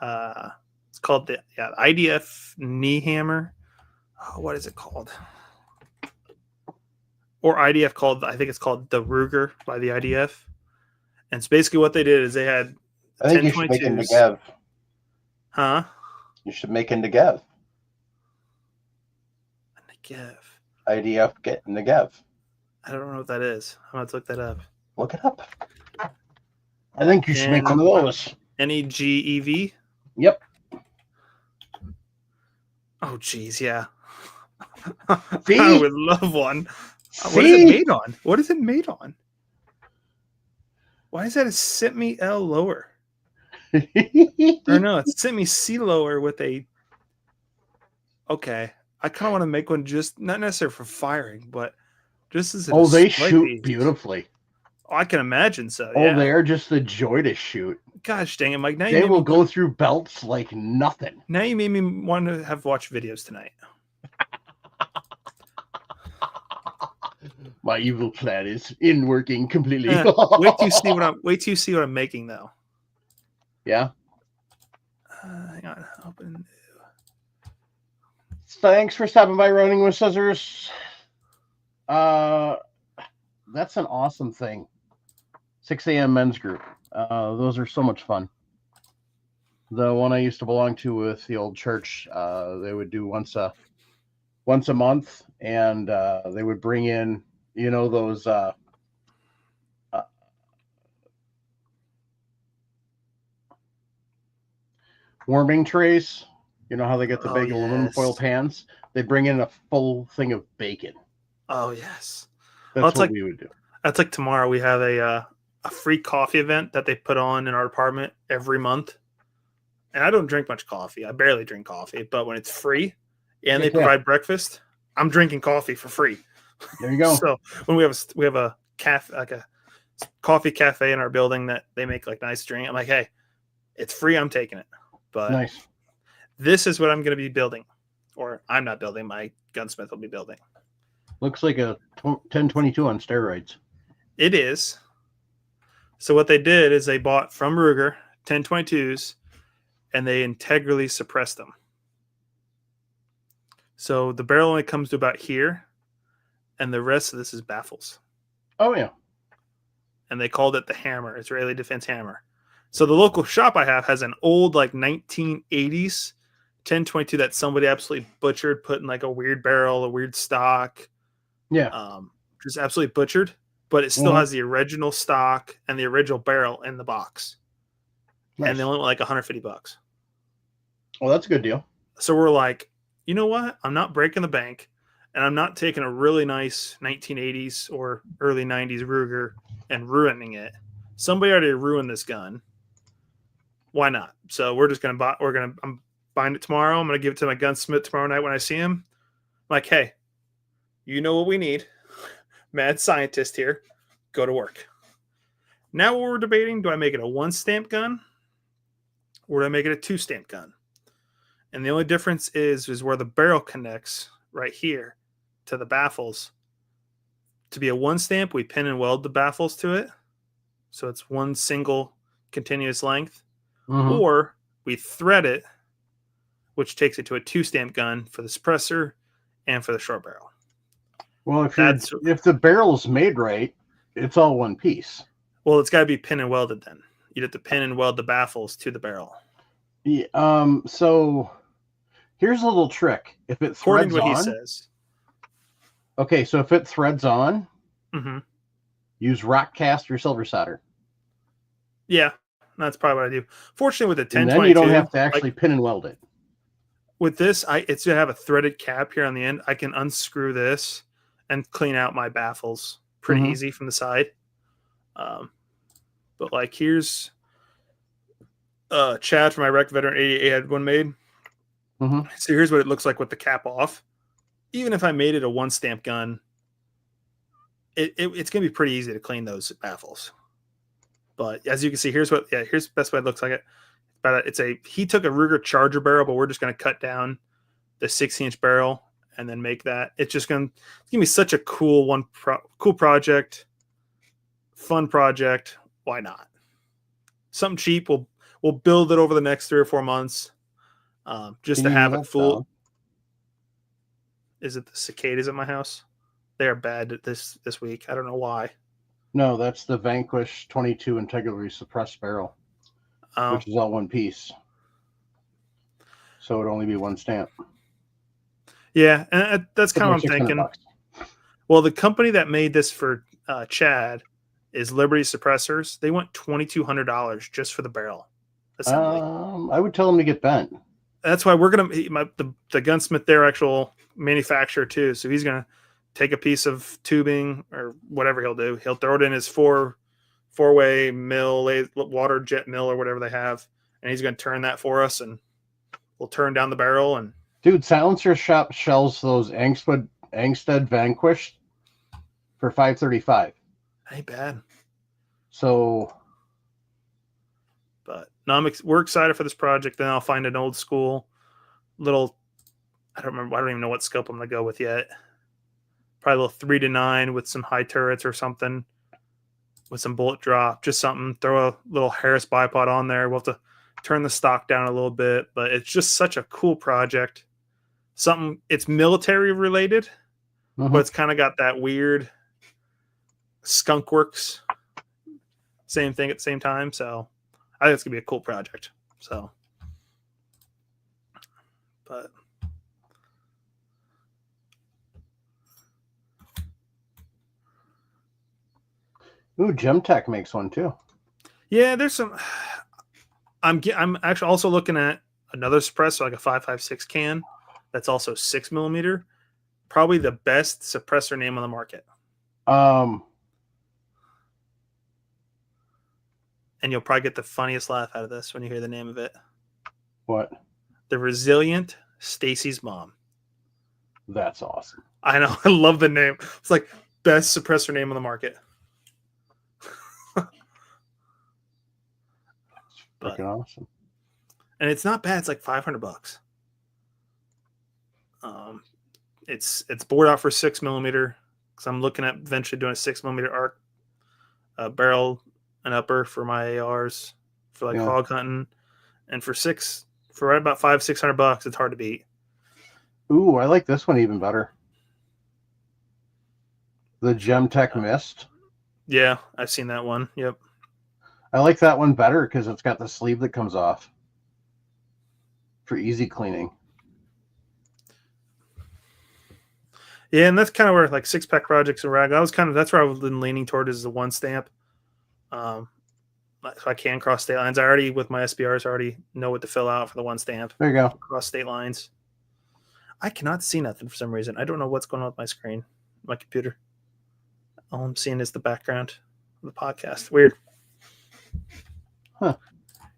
It's called the IDF knee hammer. Oh, what is it called? Or IDF called, I think it's called the Ruger by the IDF. And it's basically what they did is they had. I think you should make in Negev. Huh? You should make in Negev. Negev. IDF get Negev. I don't know what that is. I'm going to look that up. Look it up. I think you should make one of those. NEGEV? Yep. Oh, geez, yeah. See? I would love one. See? What is it made on? What is it made on? Why is that a SITME L lower? Or no, it's SITME C lower with a... Okay. I kind of want to make one just, not necessarily for firing, but just as a... Oh, they shoot beautifully. Oh, I can imagine so, Oh, yeah. they are just a joy to shoot. Gosh dang it, Mike. Now they will go through belts like nothing. Now you made me want to have watched videos tonight. My evil plan is in working completely. Wait till you see what I'm making though. Yeah. Hang on. Open. Thanks for stopping by Running with Scissors. That's an awesome thing. 6 a.m. men's group. Those are so much fun. The one I used to belong to with the old church, they would do once a month, and they would bring in, those warming trays. You know how they get the big aluminum foil pans? They bring in a full thing of bacon. Oh yes, that's what we would do. That's like tomorrow. We have a free coffee event that they put on in our apartment every month. And I don't drink much coffee. I barely drink coffee. But when it's free and they provide breakfast, I'm drinking coffee for free. There you go. So when we have a cafe, like a coffee cafe in our building that they make like nice drink, I'm like, hey, it's free. I'm taking it. But nice. This is what I'm going to be building. Or I'm not building. My gunsmith will be building. Looks like a 1022 on steroids. It is. So what they did is they bought from Ruger 1022s and they integrally suppressed them. So the barrel only comes to about here, and the rest of this is baffles. Oh, yeah. And they called it the Hammer, Israeli Defense Hammer. So the local shop I have has an old, like, 1980s 1022 that somebody absolutely butchered, put in, like, a weird barrel, a weird stock. Yeah. Just absolutely butchered. but it still has the original stock and the original barrel in the box. Nice. And they only went like $150. Well, that's a good deal. So we're like, you know what? I'm not breaking the bank, and I'm not taking a really nice 1980s or early 90s Ruger and ruining it. Somebody already ruined this gun. Why not? So we're just gonna buy. I'm buying it tomorrow. I'm gonna give it to my gunsmith tomorrow night when I see him. I'm like, hey, you know what we need? Mad scientist here. Go to work. Now what we're debating, do I make it a 1-stamp gun or do I make it a 2-stamp gun? And the only difference is where the barrel connects right here to the baffles. To be a 1-stamp, we pin and weld the baffles to it. So it's one single continuous length. Mm-hmm. Or we thread it, which takes it to a 2-stamp gun for the suppressor and for the short barrel. Well, if the barrel's made right, it's all one piece. Well, it's got to be pin and welded then. You'd have to pin and weld the baffles to the barrel. Yeah, so here's a little trick. If it threads on, he says. Okay, so if it threads on, use rock cast or silver solder. Yeah, that's probably what I do. Fortunately, with the 1022, and then you don't have to actually pin and weld it. With this, it's gonna have a threaded cap here on the end. I can unscrew this and clean out my baffles pretty easy from the side. But like here's Chad from Iraq Veteran 88 had one made. So here's what it looks like with the cap off. Even if I made it a 1-stamp gun, it's gonna be pretty easy to clean those baffles. But as you can see, here's the best way it looks like it. But he took a Ruger Charger barrel, but we're just gonna cut down the 16-inch barrel and then make that. It's gonna be such a cool cool project, fun project. Why not? Something cheap. We'll build it over the next 3 or 4 months, just to have it full. Is it the cicadas at my house? They are bad this week. I don't know why. No, that's the Vanquish 22 integrally suppressed barrel, which is all one piece. So it'd only be 1 stamp. Yeah, and that's kind of what I'm thinking. Well, the company that made this for Chad is Liberty Suppressors. They want $2,200 just for the barrel assembly. I would tell them to get bent. That's why we're gonna the gunsmith, their actual manufacturer too. So he's gonna take a piece of tubing or whatever he'll do. He'll throw it in his four-way mill, water jet mill or whatever they have, and he's gonna turn that for us, and we'll turn down the barrel. And dude, Silencer Shop sells those Angstead Vanquish for $535. Ain't bad. So, but no, we're excited for this project. Then I'll find an old school little. I don't even know what scope I'm gonna go with yet. Probably a little 3-9 with some high turrets or something, with some bullet drop, just something. Throw a little Harris bipod on there. We'll have to turn the stock down a little bit, but it's just such a cool project. Something, it's military related, but it's kind of got that weird Skunk Works same thing at the same time. So I think it's gonna be a cool project. So, but ooh, Gemtech makes one too. Yeah, there's some. I'm actually also looking at another suppressor, like a 5.56 can. That's also 6mm. Probably the best suppressor name on the market. And you'll probably get the funniest laugh out of this when you hear the name of it. What? The Resilient Stacy's Mom. That's awesome. I know. I love the name. It's like best suppressor name on the market. Freaking awesome. And it's not bad. It's like $500. It's bored out for 6mm because I'm looking at eventually doing a 6mm arc barrel and upper for my ARs for like hog hunting, and for right about $500-600, it's hard to beat. Ooh, I like this one even better. The Gemtech Mist. Yeah, I've seen that one. Yep. I like that one better because it's got the sleeve that comes off for easy cleaning. Yeah, and that's kind of where like 6-pack projects and rag. That's where I've been leaning toward is the one stamp. So I can cross state lines. I already with my SBRs already know what to fill out for the one stamp. There you go. Cross state lines. I cannot see nothing for some reason. I don't know what's going on with my screen, my computer. All I'm seeing is the background of the podcast. Weird. Huh.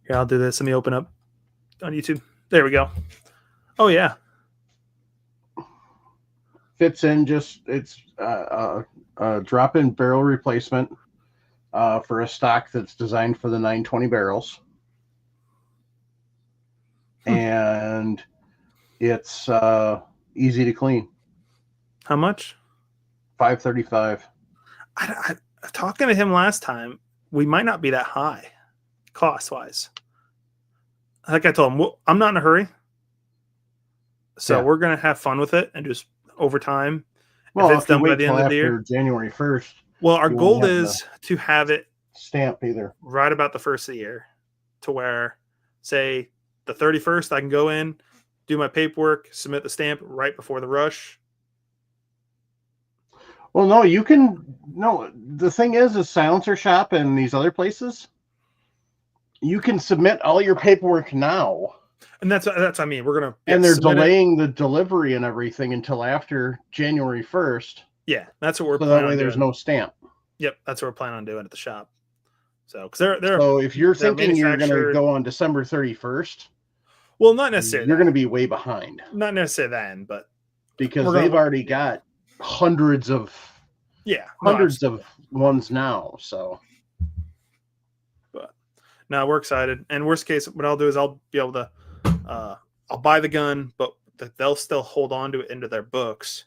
Here, I'll do this. Let me open up on YouTube. There we go. Oh yeah. Fits in it's a drop-in barrel replacement for a stock that's designed for the 920 barrels. And it's easy to clean. How much? $535. I talking to him last time, we might not be that high cost-wise. Like I told him, well, I'm not in a hurry. So we're going to have fun with it and just over time. Well, if it's done by the end of the year, January 1st. Well, our goal is to have it stamp either right about the first of the year to where, say, the 31st, I can go in, do my paperwork, submit the stamp right before the rush. Well, no, you can. No, the thing is Silencer Shop and these other places, you can submit all your paperwork now. And that's what I mean. We're gonna and they're delaying the delivery and everything until after January 1st. Yeah, that's what we're. So that way, there's no stamp. Yep, that's what we're planning on doing at the shop. So, because they're so if you're thinking you're going to go on December 31st, well, not necessarily. You're going to be way behind. Not necessarily then, but because they've already got hundreds of ones now. So, but no, we're excited. And worst case, what I'll do is I'll be able to. I'll buy the gun, but they'll still hold on to it into their books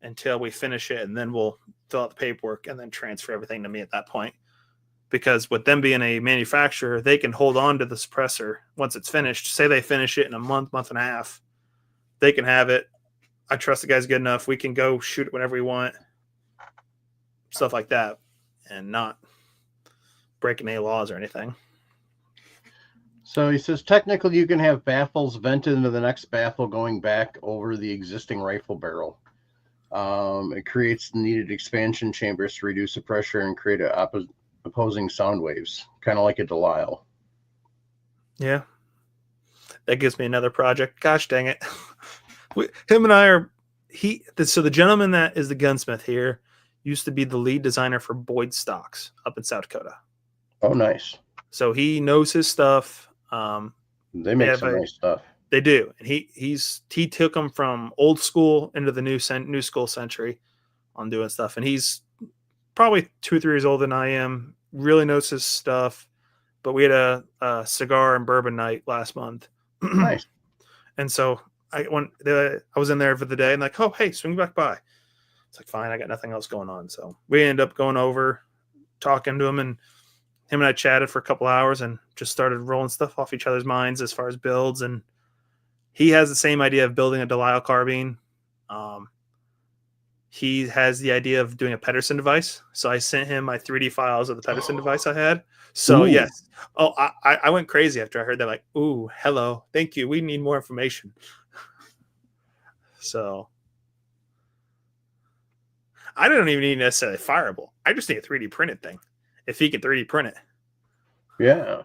until we finish it, and then we'll fill out the paperwork and then transfer everything to me at that point. Because with them being a manufacturer, they can hold on to the suppressor once it's finished. Say they finish it in a month and a half, they can have it. I trust the guys good enough. We can go shoot it whenever we want, stuff like that, and not breaking any laws or anything. So he says, technically, you can have baffles vented into the next baffle going back over the existing rifle barrel. It creates the needed expansion chambers to reduce the pressure and create opposing sound waves, kind of like a Delisle. Yeah. That gives me another project. Gosh dang it. Him and I are... So the gentleman that is the gunsmith here used to be the lead designer for Boyd Stocks up in South Dakota. Oh, nice. So he knows his stuff. They make some nice stuff. They do, and he took them from old school into the new school century on doing stuff, and he's probably 2 or 3 years older than I am. Really knows his stuff. But we had a cigar and bourbon night last month. Nice. And so I was in there for the day, and like, oh hey, swing back by. It's like fine, I got nothing else going on, so we ended up going over, talking to him, and him and I chatted for a couple hours and just started rolling stuff off each other's minds as far as builds. And he has the same idea of building a Delisle carbine. He has the idea of doing a Pedersen device. So I sent him my 3D files of the Pedersen device I had. So yes. Oh, I went crazy after I heard that. Like, ooh, hello. Thank you. We need more information. So I don't even need necessarily fireable. I just need a 3D printed thing. If he can 3D print it. Yeah.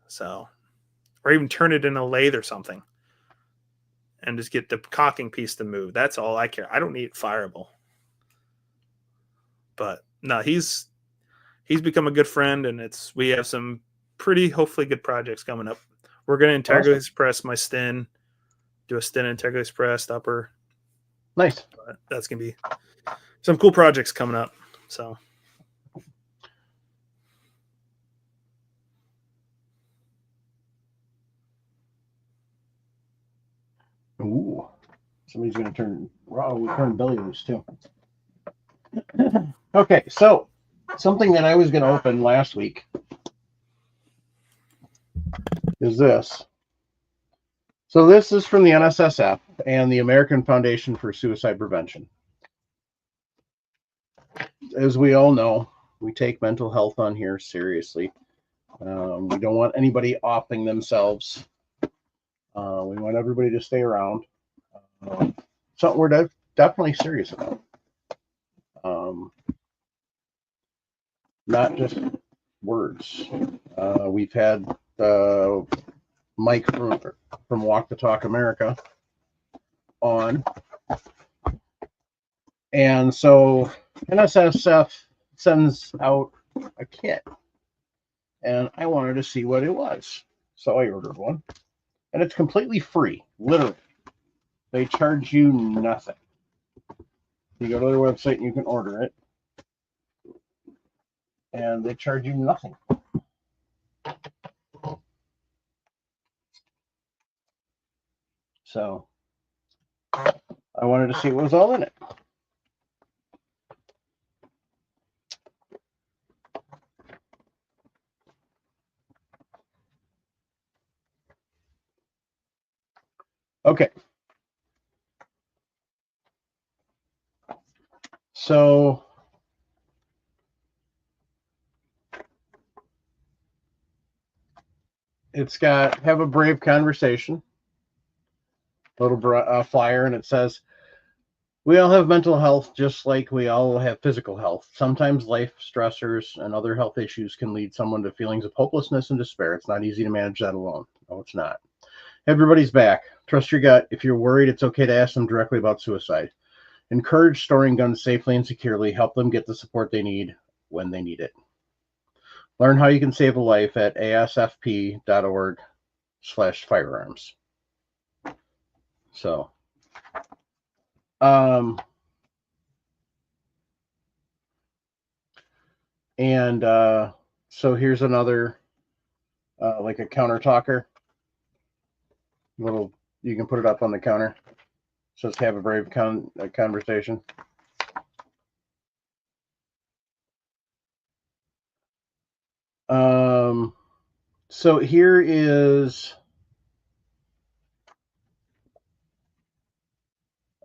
So, or even turn it in a lathe or something and just get the cocking piece to move. That's all I care. I don't need fireable. But no, he's become a good friend, and we have some pretty hopefully good projects coming up. We're going to integrally suppress my Sten, do a Sten integrally suppressed upper. Nice. But that's going to be some cool projects coming up. So. Ooh, somebody's going to turn. Wow, we turned Billy loose too. Okay, so something that I was going to open last week is this. So this is from the NSSF and the American Foundation for Suicide Prevention. As we all know, we take mental health on here seriously. We don't want anybody offing themselves. We want everybody to stay around. something we're definitely serious about. Not just words. We've had Mike from Walk the Talk America on. And so NSSF sends out a kit. And I wanted to see what it was. So I ordered one. And it's completely free, literally. They charge you nothing. You go to their website and you can order it. And they charge you nothing. So I wanted to see what was all in it. Okay. So it's got have a brave conversation, little flyer, and it says, we all have mental health just like we all have physical health. Sometimes life stressors and other health issues can lead someone to feelings of hopelessness and despair. It's not easy to manage that alone. No, it's not. Everybody's back. Trust your gut. If you're worried, it's okay to ask them directly about suicide. Encourage storing guns safely and securely. Help them get the support they need when they need it. Learn how you can save a life at asfp.org/firearms. So, so here's another, like a counter talker. You can put it up on the counter. So let's have a brave conversation. So here is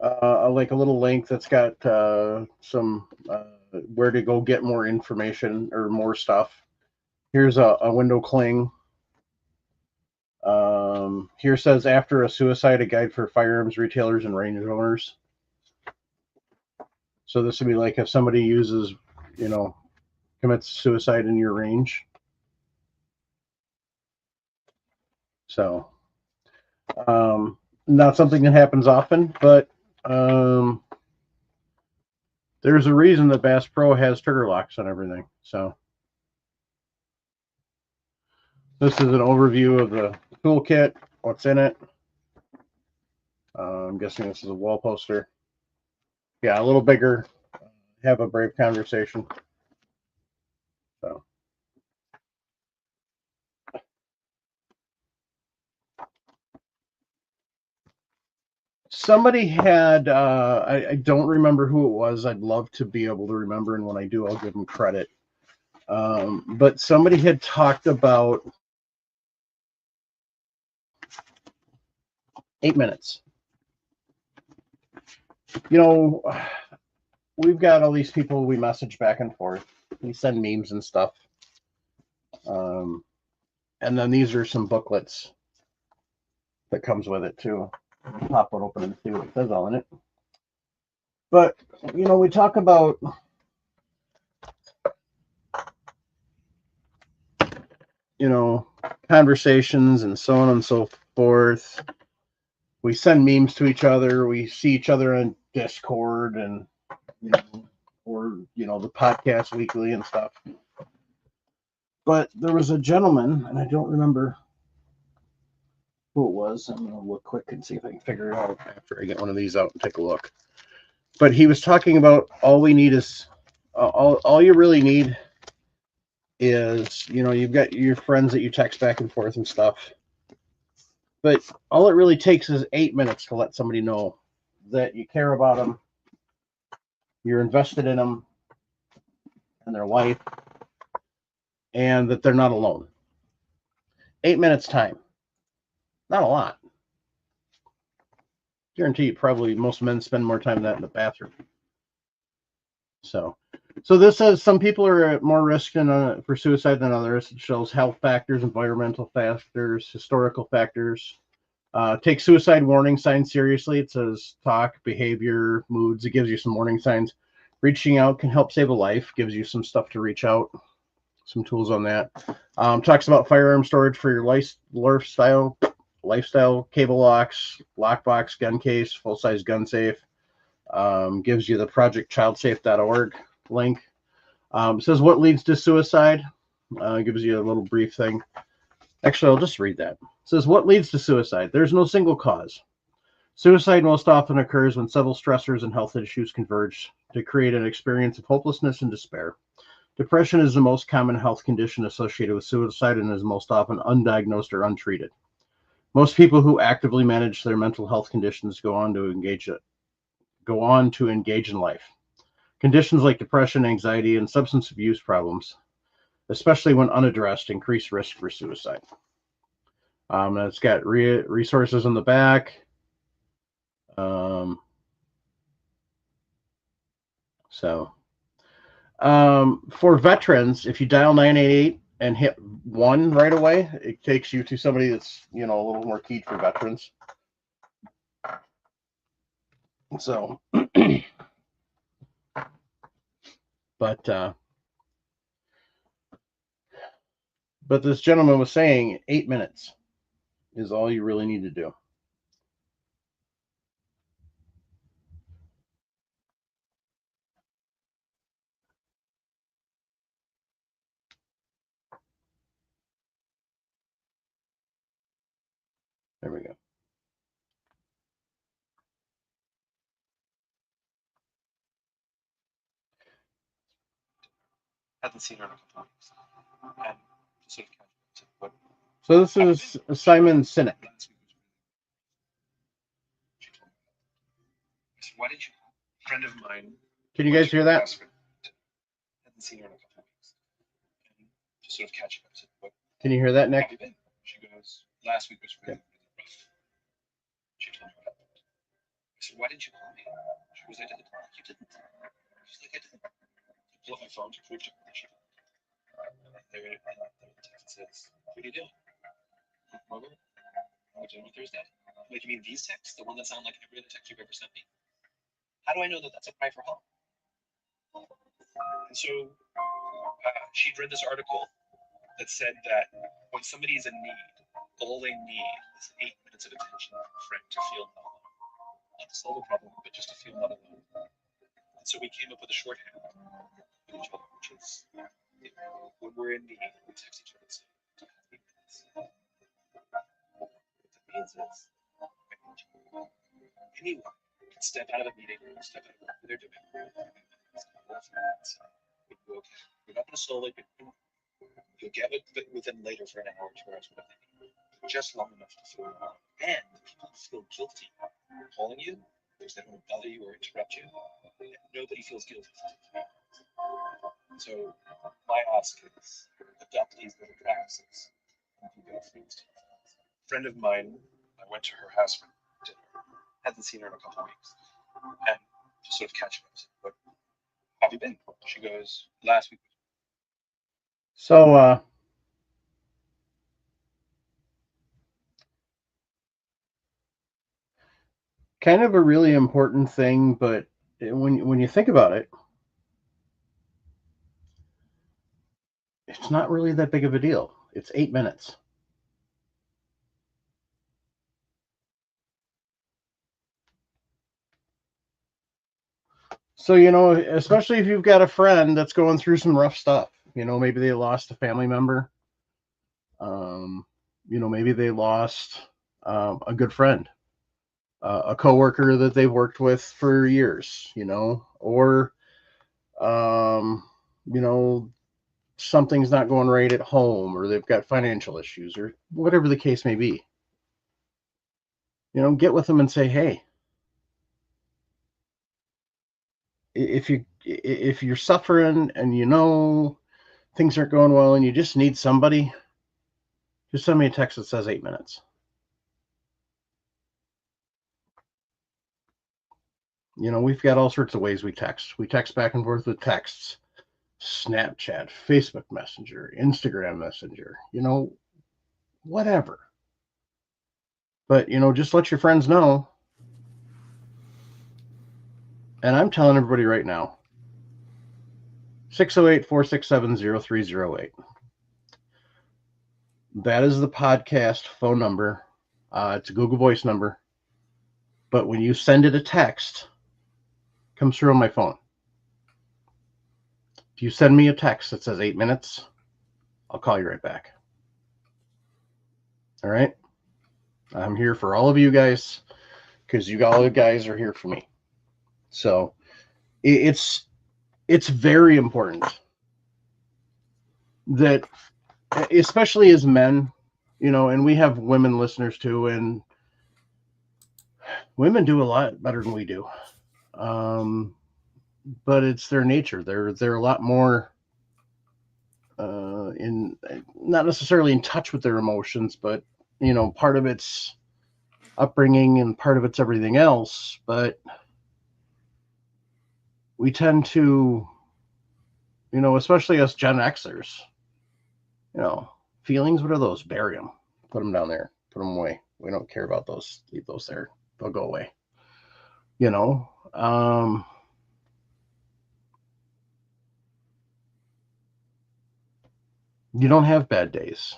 like a little link that's got some where to go get more information or more stuff. Here's a window cling. Here says after a suicide, a guide for firearms retailers and range owners. So this would be like if somebody uses, commits suicide in your range. So, not something that happens often, but there's a reason that Bass Pro has trigger locks on everything. So this is an overview of the toolkit, what's in it. I'm guessing this is a wall poster. Yeah, a little bigger. Have a brave conversation. So. Somebody had, I don't remember who it was. I'd love to be able to remember, and when I do, I'll give them credit. But somebody had talked about 8 minutes. We've got all these people we message back and forth. We send memes and stuff. And then these are some booklets that comes with it too. I'll pop it open and see what it says all in it. But, we talk about conversations and so on and so forth. We send memes to each other. We see each other on Discord and, or, the podcast weekly and stuff. But there was a gentleman, and I don't remember who it was. I'm going to look quick and see if I can figure it out after I get one of these out and take a look. But he was talking about all we need is, all you really need is, you've got your friends that you text back and forth and stuff. But all it really takes is 8 minutes to let somebody know that you care about them, you're invested in them and their life, and that they're not alone. 8 minutes time. Not a lot. Guarantee you probably most men spend more time than that in the bathroom. So this says some people are at more risk for suicide than others. It shows health factors, environmental factors, historical factors, Take suicide warning signs seriously. It says talk, behavior, moods. It gives you some warning signs. Reaching out can help save a life. Gives you some stuff to reach out. Some tools on that. Talks about firearm storage for your lifestyle, cable locks, lockbox, gun case, full-size gun safe. Gives you the projectchildsafe.org link. Says what leads to suicide. Gives you a little brief thing. Actually, I'll just read that. It says what leads to suicide. There's no single cause. Suicide most often occurs when several stressors and health issues converge to create an experience of hopelessness and despair. Depression is the most common health condition associated with suicide and is most often undiagnosed or untreated. Most people who actively manage their mental health conditions go on to engage in life. Conditions like depression, anxiety, and substance abuse problems, especially when unaddressed, increase risk for suicide. And it's got resources on the back. For veterans, if you dial 988 and hit 1 right away, it takes you to somebody that's, a little more keyed for veterans. So, but this gentleman was saying 8 minutes is all you really need to do. There we go. Hadn't seen her in a couple weeks. And sort of what, so this is Simon Sinek. Why did you? A friend of mine. Can you guys hear that? Hadn't seen her in a couple weeks. And just sort of catching up. What, can you hear that, Nick? She goes, last week was really, really rough. She told me what happened. I said, why didn't you call me? She goes, I didn't. You didn't. She's like, I didn't. I pull up my phone to prove to her that she didn't. There the text says, what are you doing? Mother? What are you doing on Thursday? Like, you mean these texts? The one that sound like every other text you've ever sent me? How do I know that that's a cry for help? And so she'd read this article that said that when somebody is in need, all they need is 8 minutes of attention from a friend to feel not alone. Not to solve a problem, but just to feel not alone. And so we came up with a shorthand with each other, which is, when we're in need, we text each other and say, 8 minutes. What that means is, I need you. Anyone can step out of a meeting or step out of whatever they're doing. You're okay. You're not going to solve it. You'll get it with them later for an hour, 2 hours, whatever they need. Just long enough to feel alone. And people feel guilty calling you because they don't bother you or interrupt you. And nobody feels guilty. So my ask is adopt these little practices. A friend of mine, I went to her house for dinner. Hadn't seen her in a couple of weeks. And just sort of catching up. What have you been? She goes, last week. So kind of a really important thing, but when you think about it, it's not really that big of a deal. It's 8 minutes. So, especially if you've got a friend that's going through some rough stuff, maybe they lost a family member. Maybe they lost a good friend, a coworker that they've worked with for years, or, something's not going right at home, or they've got financial issues, or whatever the case may be. Get with them and say, hey, if you're suffering and things aren't going well and you just need somebody, just send me a text that says 8 minutes. We've got all sorts of ways we text. We text back and forth with texts, Snapchat, Facebook Messenger, Instagram Messenger, whatever. But, just let your friends know. And I'm telling everybody right now, 608-467-0308. That is the podcast phone number. It's a Google Voice number. But when you send it a text, it comes through on my phone. If you send me a text that says 8 minutes, I'll call you right back. All right? I'm here for all of you guys because all you guys are here for me. So it's very important that, especially as men, and we have women listeners too, and women do a lot better than we do. But it's their nature. They're a lot more not necessarily in touch with their emotions, but part of it's upbringing and part of it's everything else. But we tend to, especially us Gen Xers, feelings, what are those? Bury them. Put them down there. Put them away. We don't care about those. Leave those there. They'll go away. You don't have bad days.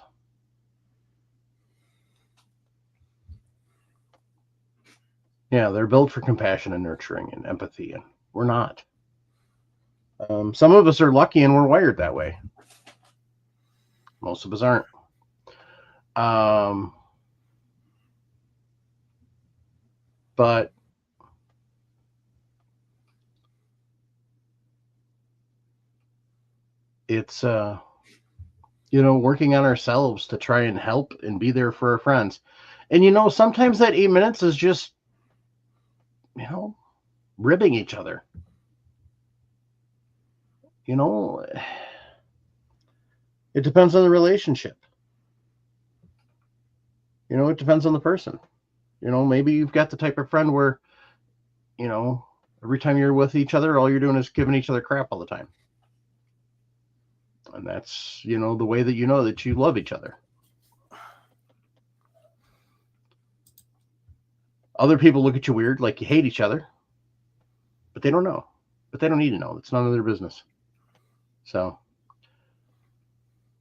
Yeah, they're built for compassion and nurturing and empathy, and we're not. Some of us are lucky and we're wired that way. Most of us aren't. But it's working on ourselves to try and help and be there for our friends. And sometimes that 8 minutes is just ribbing each other. It depends on the relationship. It depends on the person. Maybe you've got the type of friend where every time you're with each other, all you're doing is giving each other crap all the time. And that's, the way that that you love each other. Other people look at you weird, like you hate each other, but they don't know. But they don't need to know. It's none of their business. So,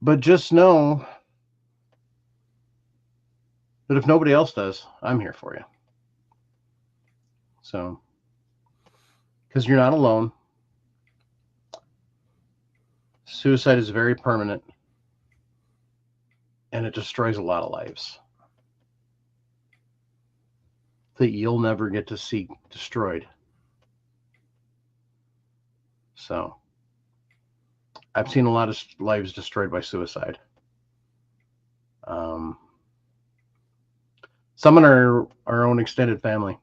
but just know that if nobody else does, I'm here for you. So, because you're not alone. Suicide is very permanent, and it destroys a lot of lives that you'll never get to see destroyed. So, I've seen a lot of lives destroyed by suicide. Some in our own extended family.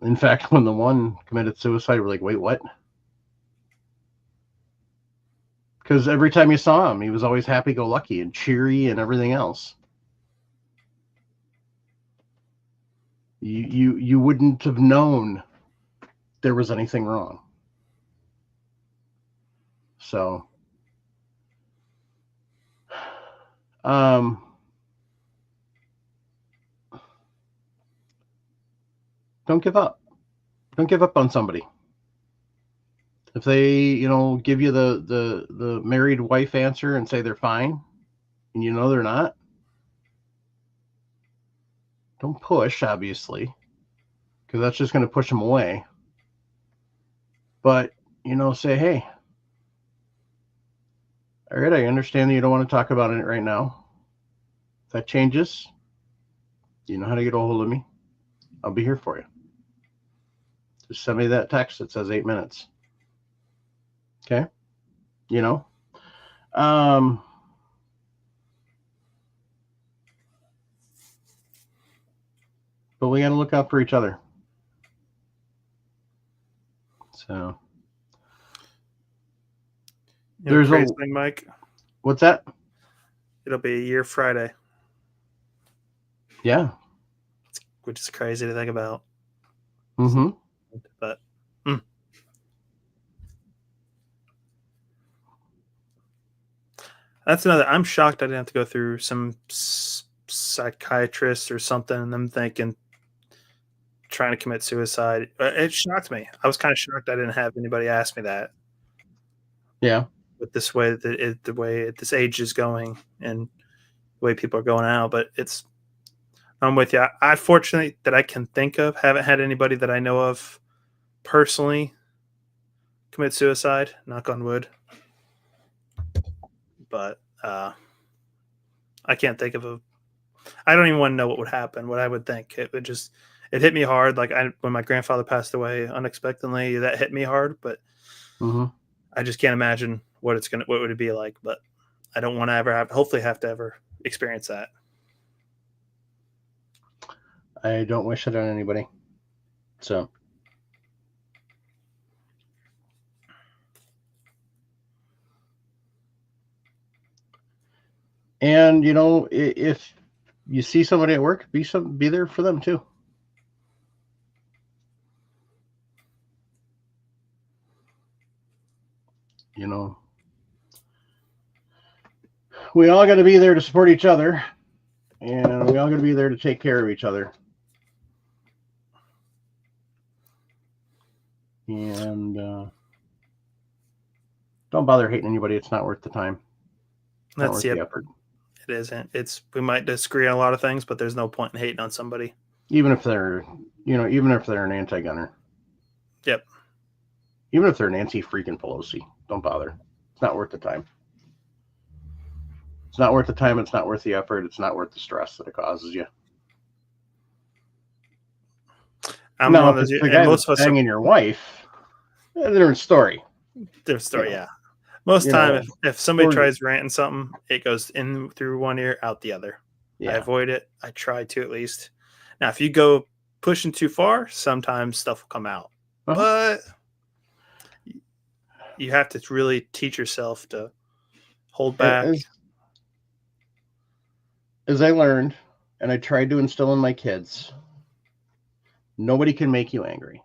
In fact, when the one committed suicide, we're like, wait, what? Because every time you saw him, he was always happy-go-lucky and cheery and everything else. You wouldn't have known there was anything wrong. So, don't give up. Don't give up on somebody. If they, give you the married wife answer and say they're fine, and they're not, don't push, obviously, because that's just going to push them away. But, say, hey, all right, I understand that you don't want to talk about it right now. If that changes, you know how to get a hold of me. I'll be here for you. Just send me that text that says 8 minutes. Okay? But we got to look out for each other. So there's a thing, Mike. What's that? It'll be a year Friday. Yeah. Which is crazy to think about. Mm-hmm. But that's another. I'm shocked I didn't have to go through some psychiatrist or something, and them thinking trying to commit suicide. It shocked me. I was kind of shocked I didn't have anybody ask me that. Yeah. With this way that the way this age is going and the way people are going out, but I'm with you. I fortunately that I can think of haven't had anybody that I know of personally commit suicide. Knock on wood. But I can't think of a. I don't even want to know what would happen. What I would think it hit me hard. Like when my grandfather passed away unexpectedly, that hit me hard. But I just can't imagine what would it be like. But I don't want to hopefully have to ever experience that. I don't wish it on anybody. So. And, if you see somebody at work, be there for them too. We all got to be there to support each other, and we all got to be there to take care of each other. And don't bother hating anybody. It's not worth the time. That's the effort. It isn't. We might disagree on a lot of things, but there's no point in hating on somebody. Even if they're an anti-gunner. Yep. Even if they're Nancy freaking Pelosi, don't bother. It's not worth the time. It's not worth the time. It's not worth the effort. It's not worth the stress that it causes you. Now, if it's the guy that's banging your wife, different story. Different story, yeah. Most time, if somebody tries ranting something, it goes in through one ear, out the other. Yeah. I avoid it. I try to at least. Now, if you go pushing too far, sometimes stuff will come out. But you have to really teach yourself to hold back. As I learned, and I tried to instill in my kids, nobody can make you angry.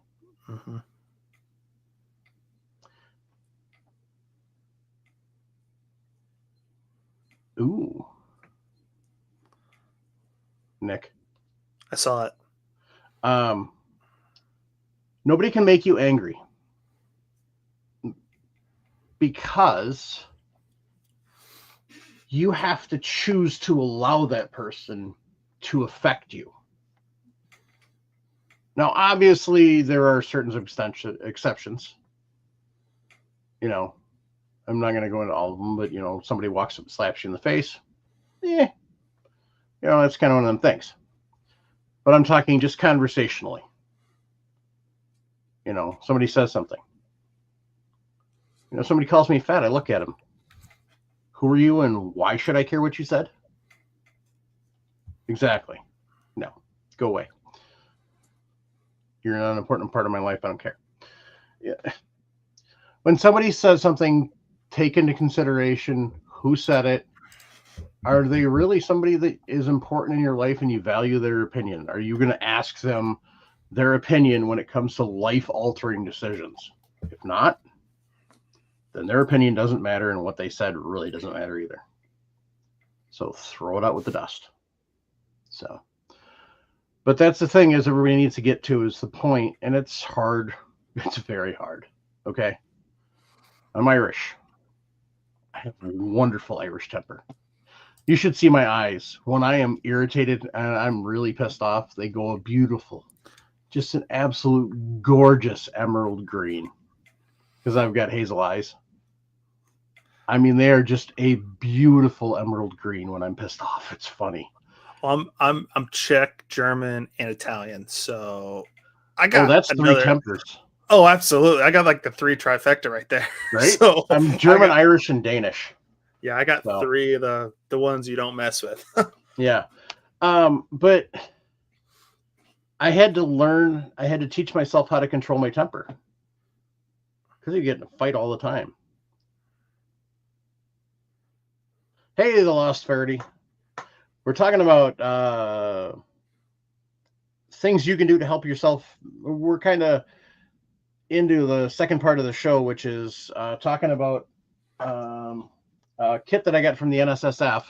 Mm-hmm. Ooh. Nick. I saw it. Nobody can make you angry because you have to choose to allow that person to affect you. Now, obviously, there are certain exceptions. I'm not going to go into all of them, but, somebody walks up and slaps you in the face. That's kind of one of them things. But I'm talking just conversationally. Somebody says something. Somebody calls me fat. I look at him. Who are you and why should I care what you said? Exactly. No, go away. You're not an important part of my life. I don't care. Yeah. When somebody says something, take into consideration who said it. Are they really somebody that is important in your life and you value their opinion? Are you going to ask them their opinion when it comes to life-altering decisions? If not, then their opinion doesn't matter and what they said really doesn't matter either. So throw it out with the dust. But that's the thing is everybody needs to get to is the point, and it's hard. It's very hard. Okay. I'm Irish. I have a wonderful Irish temper. You should see my eyes. When I am irritated and I'm really pissed off, they go a beautiful, just an absolute gorgeous emerald green. Because I've got hazel eyes. I mean, they are just a beautiful emerald green when I'm pissed off. It's funny. Well, I'm Czech, German, and Italian. So I got that's three tempers. Oh, absolutely. I got like the 3 trifecta right there. Right? So I'm German, Irish, and Danish. Yeah, I got 3 of the ones you don't mess with. Yeah. But I had to teach myself how to control my temper. Because you get in a fight all the time. Hey, the Lost Faraday. We're talking about things you can do to help yourself. We're kind of into the second part of the show, which is talking about a kit that I got from the NSSF.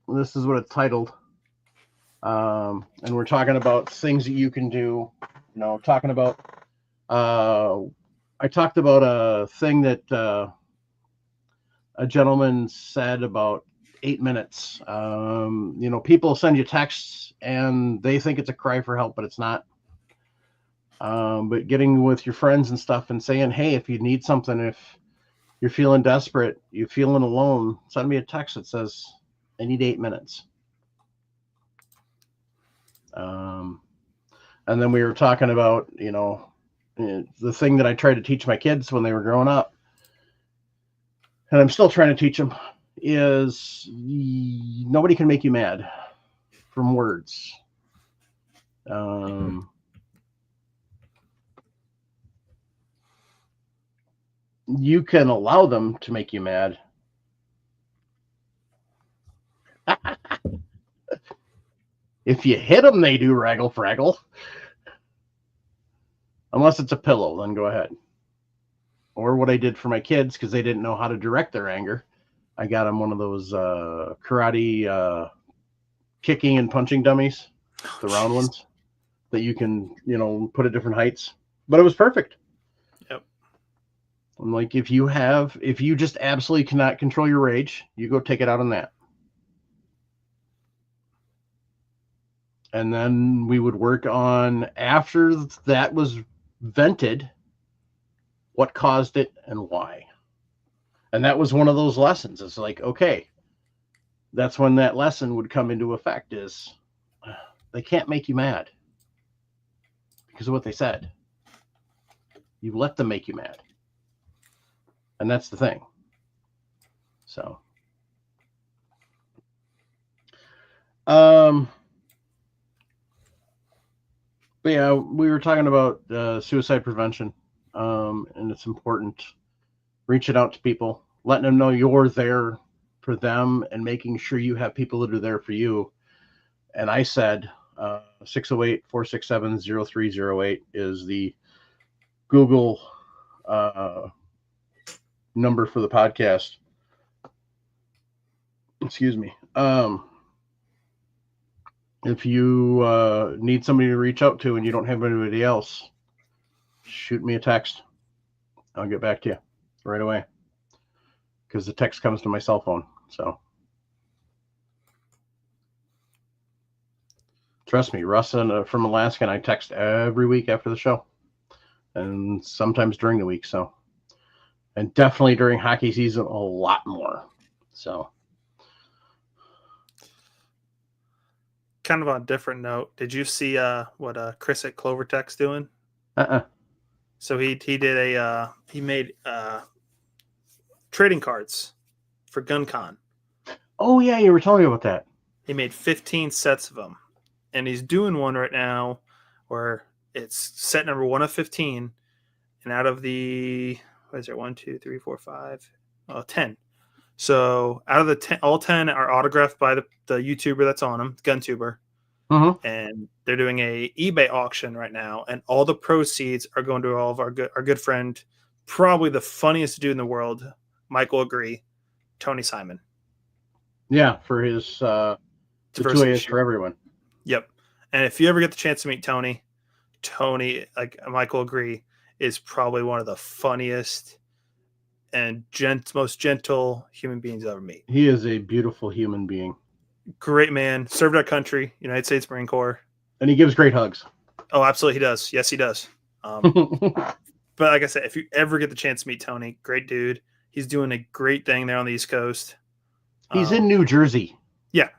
This is what it's titled. And we're talking about things that you can do. Talking about. I talked about a thing that a gentleman said about 8 minutes. People send you texts and they think it's a cry for help, but it's not. But getting with your friends and stuff and saying, hey, if you need something, if you're feeling desperate, you're feeling alone, send me a text that says, I need 8 minutes. And then we were talking about, the thing that I tried to teach my kids when they were growing up, and I'm still trying to teach them, is nobody can make you mad from words. You can allow them to make you mad. If you hit them, they do raggle fraggle. Unless it's a pillow, then go ahead. Or what I did for my kids, because they didn't know how to direct their anger, I got them one of those karate kicking and punching dummies, the round ones that you can, put at different heights. But it was perfect. Yep. I'm like, if you just absolutely cannot control your rage, you go take it out on that. And then we would work on, after that was vented, what caused it and why. And that was one of those lessons. It's like, okay, that's when that lesson would come into effect, is they can't make you mad because of what they said. You let them make you mad. And that's the thing. So, but yeah, we were talking about suicide prevention, and it's important reaching out to people, letting them know you're there for them, and making sure you have people that are there for you. And I said 608-467-0308 is the Google number for the podcast. Excuse me. If you need somebody to reach out to and you don't have anybody else, shoot me a text. I'll get back to you right away, because the text comes to my cell phone. So trust me, Russ from Alaska and I text every week after the show, and sometimes during the week. So, and definitely during hockey season, a lot more. So. Kind of on a different note, did you see what Chris at Clover Tech's doing? So he made trading cards for GunCon. Oh yeah, you were telling me about that. He made 15 sets of them, and he's doing one right now where it's set number 1 of 15, and out of the 10. So out of the 10, all 10 are autographed by the YouTuber that's on them, GunTuber. Mm-hmm. And they're doing a eBay auction right now, and all the proceeds are going to all of our good friend, probably the funniest dude in the world, Michael Agree, Tony Simon. Yeah, for his the 2As for everyone. Yep. And if you ever get the chance to meet Tony, like Michael Agree, is probably one of the funniest and most gentle human beings you'll ever meet. He is a beautiful human being. Great man. Served our country, United States Marine Corps. And he gives great hugs. Oh, absolutely, he does. Yes, he does. But like I said, if you ever get the chance to meet Tony, great dude. He's doing a great thing there on the East Coast. He's in New Jersey. Yeah.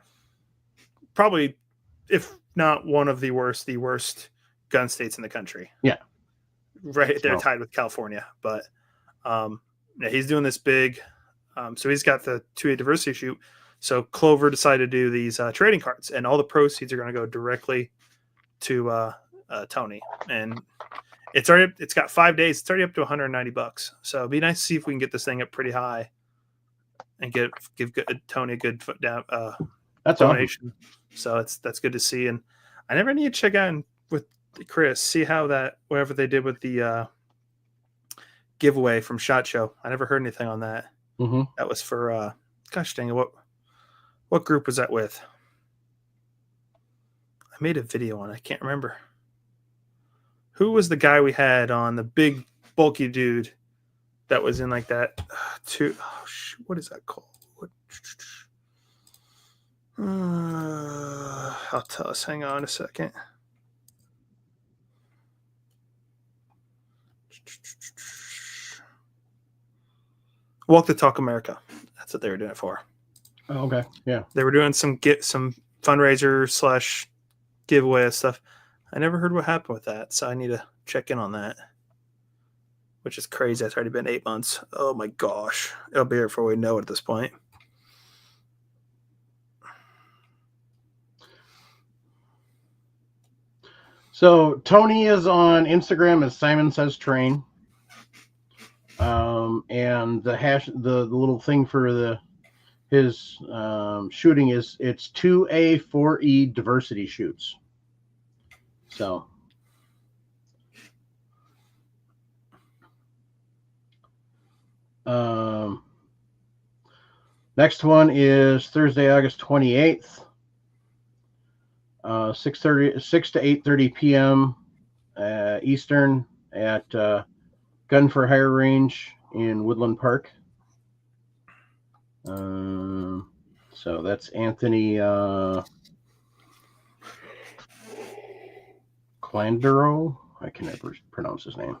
Probably, if not one of the worst gun states in the country. Yeah. Right there, tied with California. But yeah, he's doing this big. So he's got the 2A diversity shoot. So Clover decided to do these trading cards, and all the proceeds are going to go directly to Tony. And it's got 5 days. It's already up to $190. So it'd be nice to see if we can get this thing up pretty high and give Tony a good that's donation. Awesome. So that's good to see. And I never need to check out with Chris, see how whatever they did with the giveaway from SHOT Show. I never heard anything on that. Mm-hmm. That was for gosh dang it, what What group was that with? I made a video on it. I can't remember. Who was the guy we had on, the big bulky dude that was in like that what is that called? I'll tell us. Hang on a second. Walk the Talk America. That's what they were doing it for. Oh, okay. Yeah. They were doing some fundraiser / giveaway stuff. I never heard what happened with that, so I need to check in on that. Which is crazy. It's already been 8 months. Oh my gosh. It'll be here before we know it at this point. So Tony is on Instagram as Simon Says Train. And the little thing for his shooting is it's 2A4E diversity shoots. So next one is Thursday, August 28th. 6 to 8:30 p.m. Eastern at Gun for Hire Range in Woodland Park. So that's Anthony Clandero. I can never pronounce his name.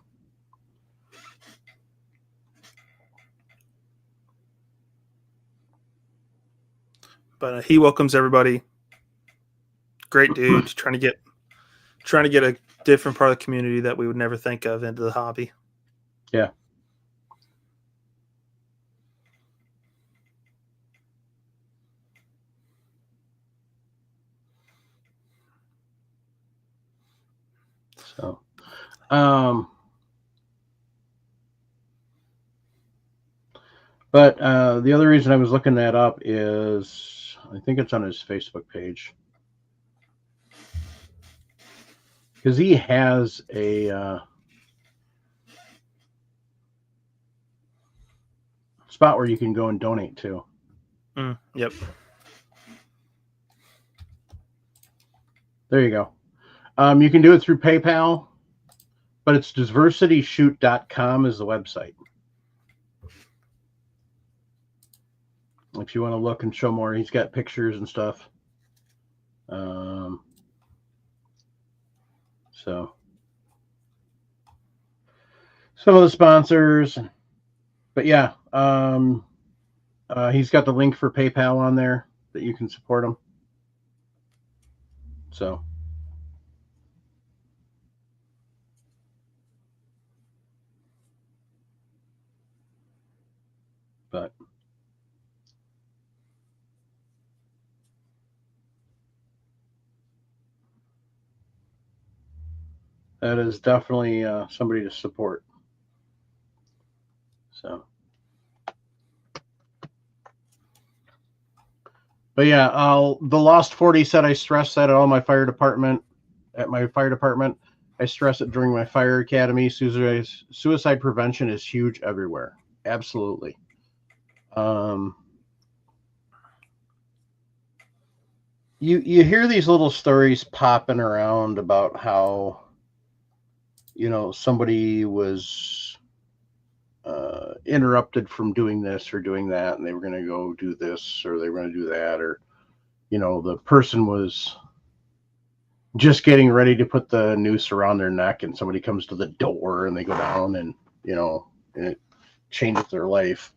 But he welcomes everybody. Great dude. trying to get a different part of the community that we would never think of into the hobby. Yeah. So, but the other reason I was looking that up is I think it's on his Facebook page. Because he has a spot where you can go and donate to. Yep. There you go. You can do it through PayPal, but it's diversityshoot.com is the website. If you want to look and show more, he's got pictures and stuff. So some of the sponsors, but yeah, he's got the link for PayPal on there that you can support him. So but that is definitely somebody to support. So, but yeah, the Lost 40 said I stress that at all my fire department. At my fire department, I stress it during my fire academy. Suicide prevention is huge everywhere. Absolutely. You hear these little stories popping around about how, somebody was interrupted from doing this or doing that, and they were going to go do this or they were going to do that, or the person was just getting ready to put the noose around their neck and somebody comes to the door and they go down and and it changes their life.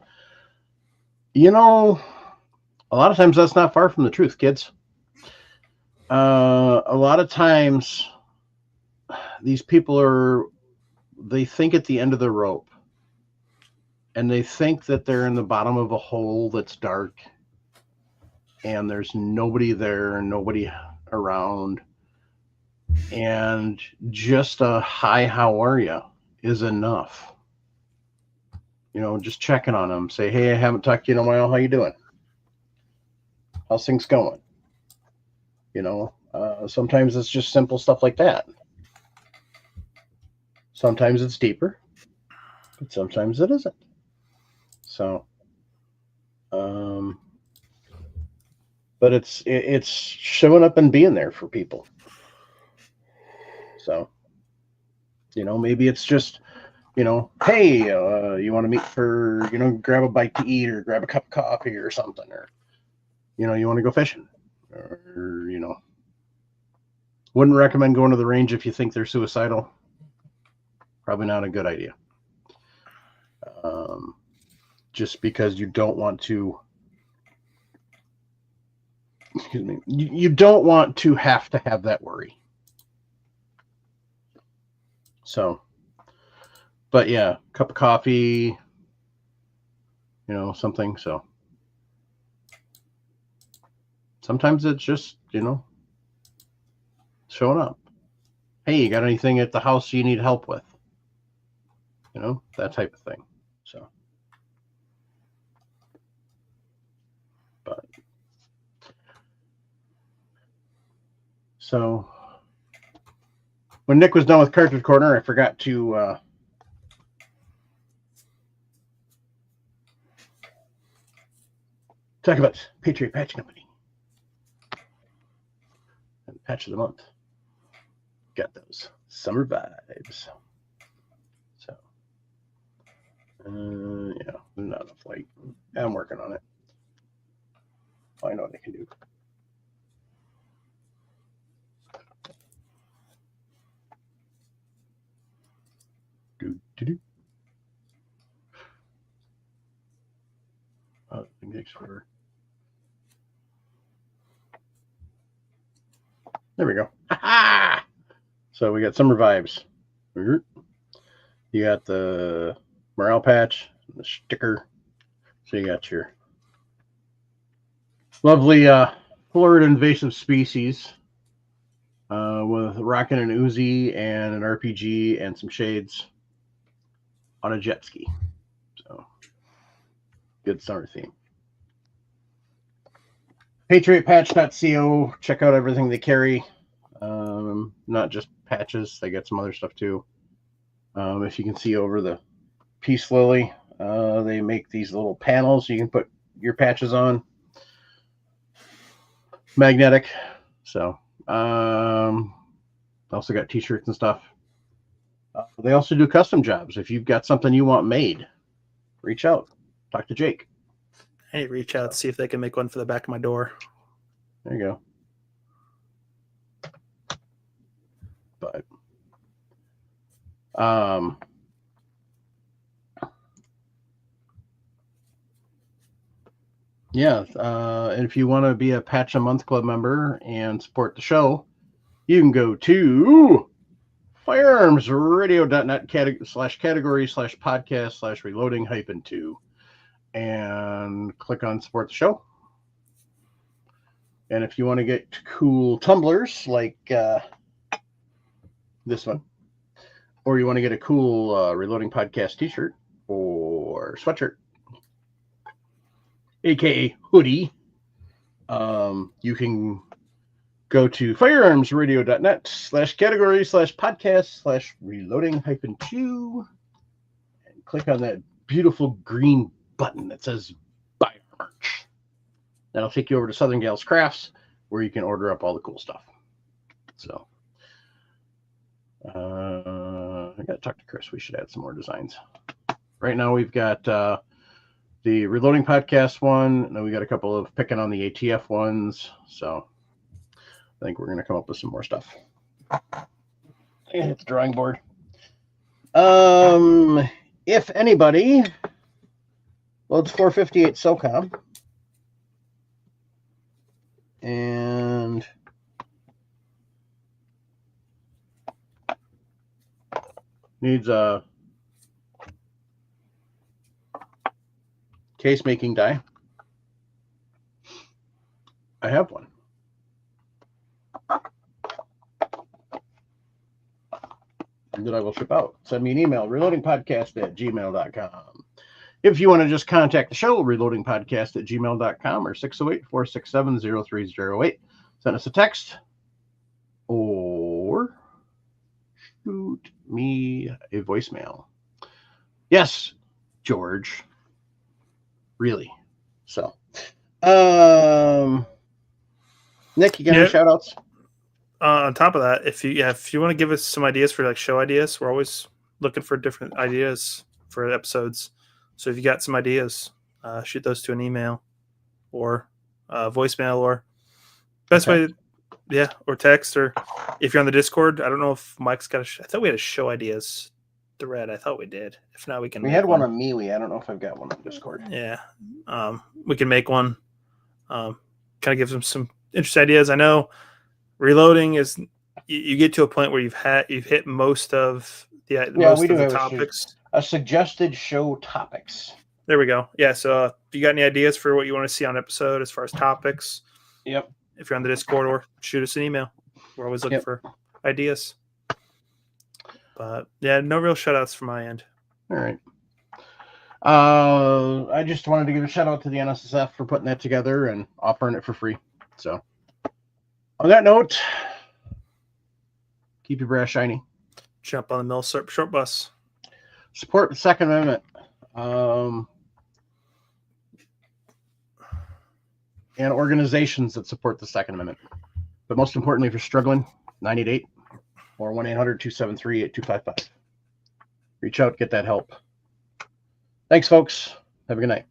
A lot of times that's not far from the truth, kids. A lot of times these people they think at the end of the rope, and they think that they're in the bottom of a hole that's dark and there's nobody there, nobody around, and just a hi, how are you is enough. Just checking on them, say, hey, I haven't talked to you in a while, how you doing, how's things going? Sometimes it's just simple stuff like that. Sometimes it's deeper, but sometimes it isn't. So, but it's showing up and being there for people. So, maybe it's just, hey, you want to meet for, grab a bite to eat or grab a cup of coffee or something, or, you want to go fishing, or, wouldn't recommend going to the range if you think they're suicidal. Probably not a good idea. Just because you don't want to, you don't want to have that worry. So, but yeah, cup of coffee, something. So sometimes it's just, showing up. Hey, you got anything at the house you need help with? That type of thing. So when Nick was done with Cartridge Corner, I forgot to talk about Patriot Patch Company and Patch of the Month. Got those summer vibes. So, yeah, not enough light. I'm working on it. I know what I can do. Oh, thanks for. There we go. So we got summer vibes. You got the morale patch, the sticker. So you got your lovely Florida invasive species with rocking an Uzi and an RPG and some shades on a jet ski. So good summer theme. PatriotPatch.co. Check out everything they carry. Not just patches. They got some other stuff too. If you can see over the Peace Lily, they make these little panels you can put your patches on. Magnetic. So also got t-shirts and stuff. They also do custom jobs. If you've got something you want made, reach out. Talk to Jake. Hey, reach out, see if they can make one for the back of my door. There you go. But yeah, and if you want to be a Patch a Month Club member and support the show, you can go to firearmsradio.net/category/podcast/reloading-2 and click on support the show. And if you want to get cool tumblers like this one, or you want to get a cool Reloading Podcast t-shirt or sweatshirt, aka hoodie, you can go to firearmsradio.net/category/podcast/reloading-2 and click on that beautiful green button that says buy merch. That'll take you over to Southern Gals Crafts where you can order up all the cool stuff. So I got to talk to Chris. We should add some more designs. Right now we've got the Reloading Podcast one, and then we got a couple of picking on the ATF ones. So I think we're going to come up with some more stuff. Hit the drawing board. If anybody loads 458 SOCOM and needs a case making die, I have one. That I will ship out. Send me an email, reloadingpodcast@gmail.com. If you want to just contact the show, reloadingpodcast@gmail.com or 608-467-0308. Send us a text or shoot me a voicemail. Yes, George. Really. So, Nick, you got any shout outs? On top of that, if you want to give us some ideas for like show ideas, we're always looking for different ideas for episodes. So if you got some ideas, shoot those to an email or voicemail or best way, or text, or if you're on the Discord. I don't know if Mike's got I thought we had a show ideas thread. I thought we did. If not, we can. We had one on MeWe. I don't know if I've got one on Discord. Yeah, we can make one. Kind of gives them some interesting ideas. I know reloading is you get to a point where you've hit most of the topics. A suggested show topics. There we go. Yeah. So if you got any ideas for what you want to see on episode as far as topics, yep. If you're on the Discord, or shoot us an email. We're always looking for ideas. But yeah, no real shout outs from my end. All right. I just wanted to give a shout out to the NSSF for putting that together and offering it for free. So on that note, keep your brass shiny. Jump on the Mill short bus. Support the Second Amendment. And organizations that support the Second Amendment. But most importantly, if you're struggling, 988 or 1-800-273-8255. Reach out, get that help. Thanks, folks. Have a good night.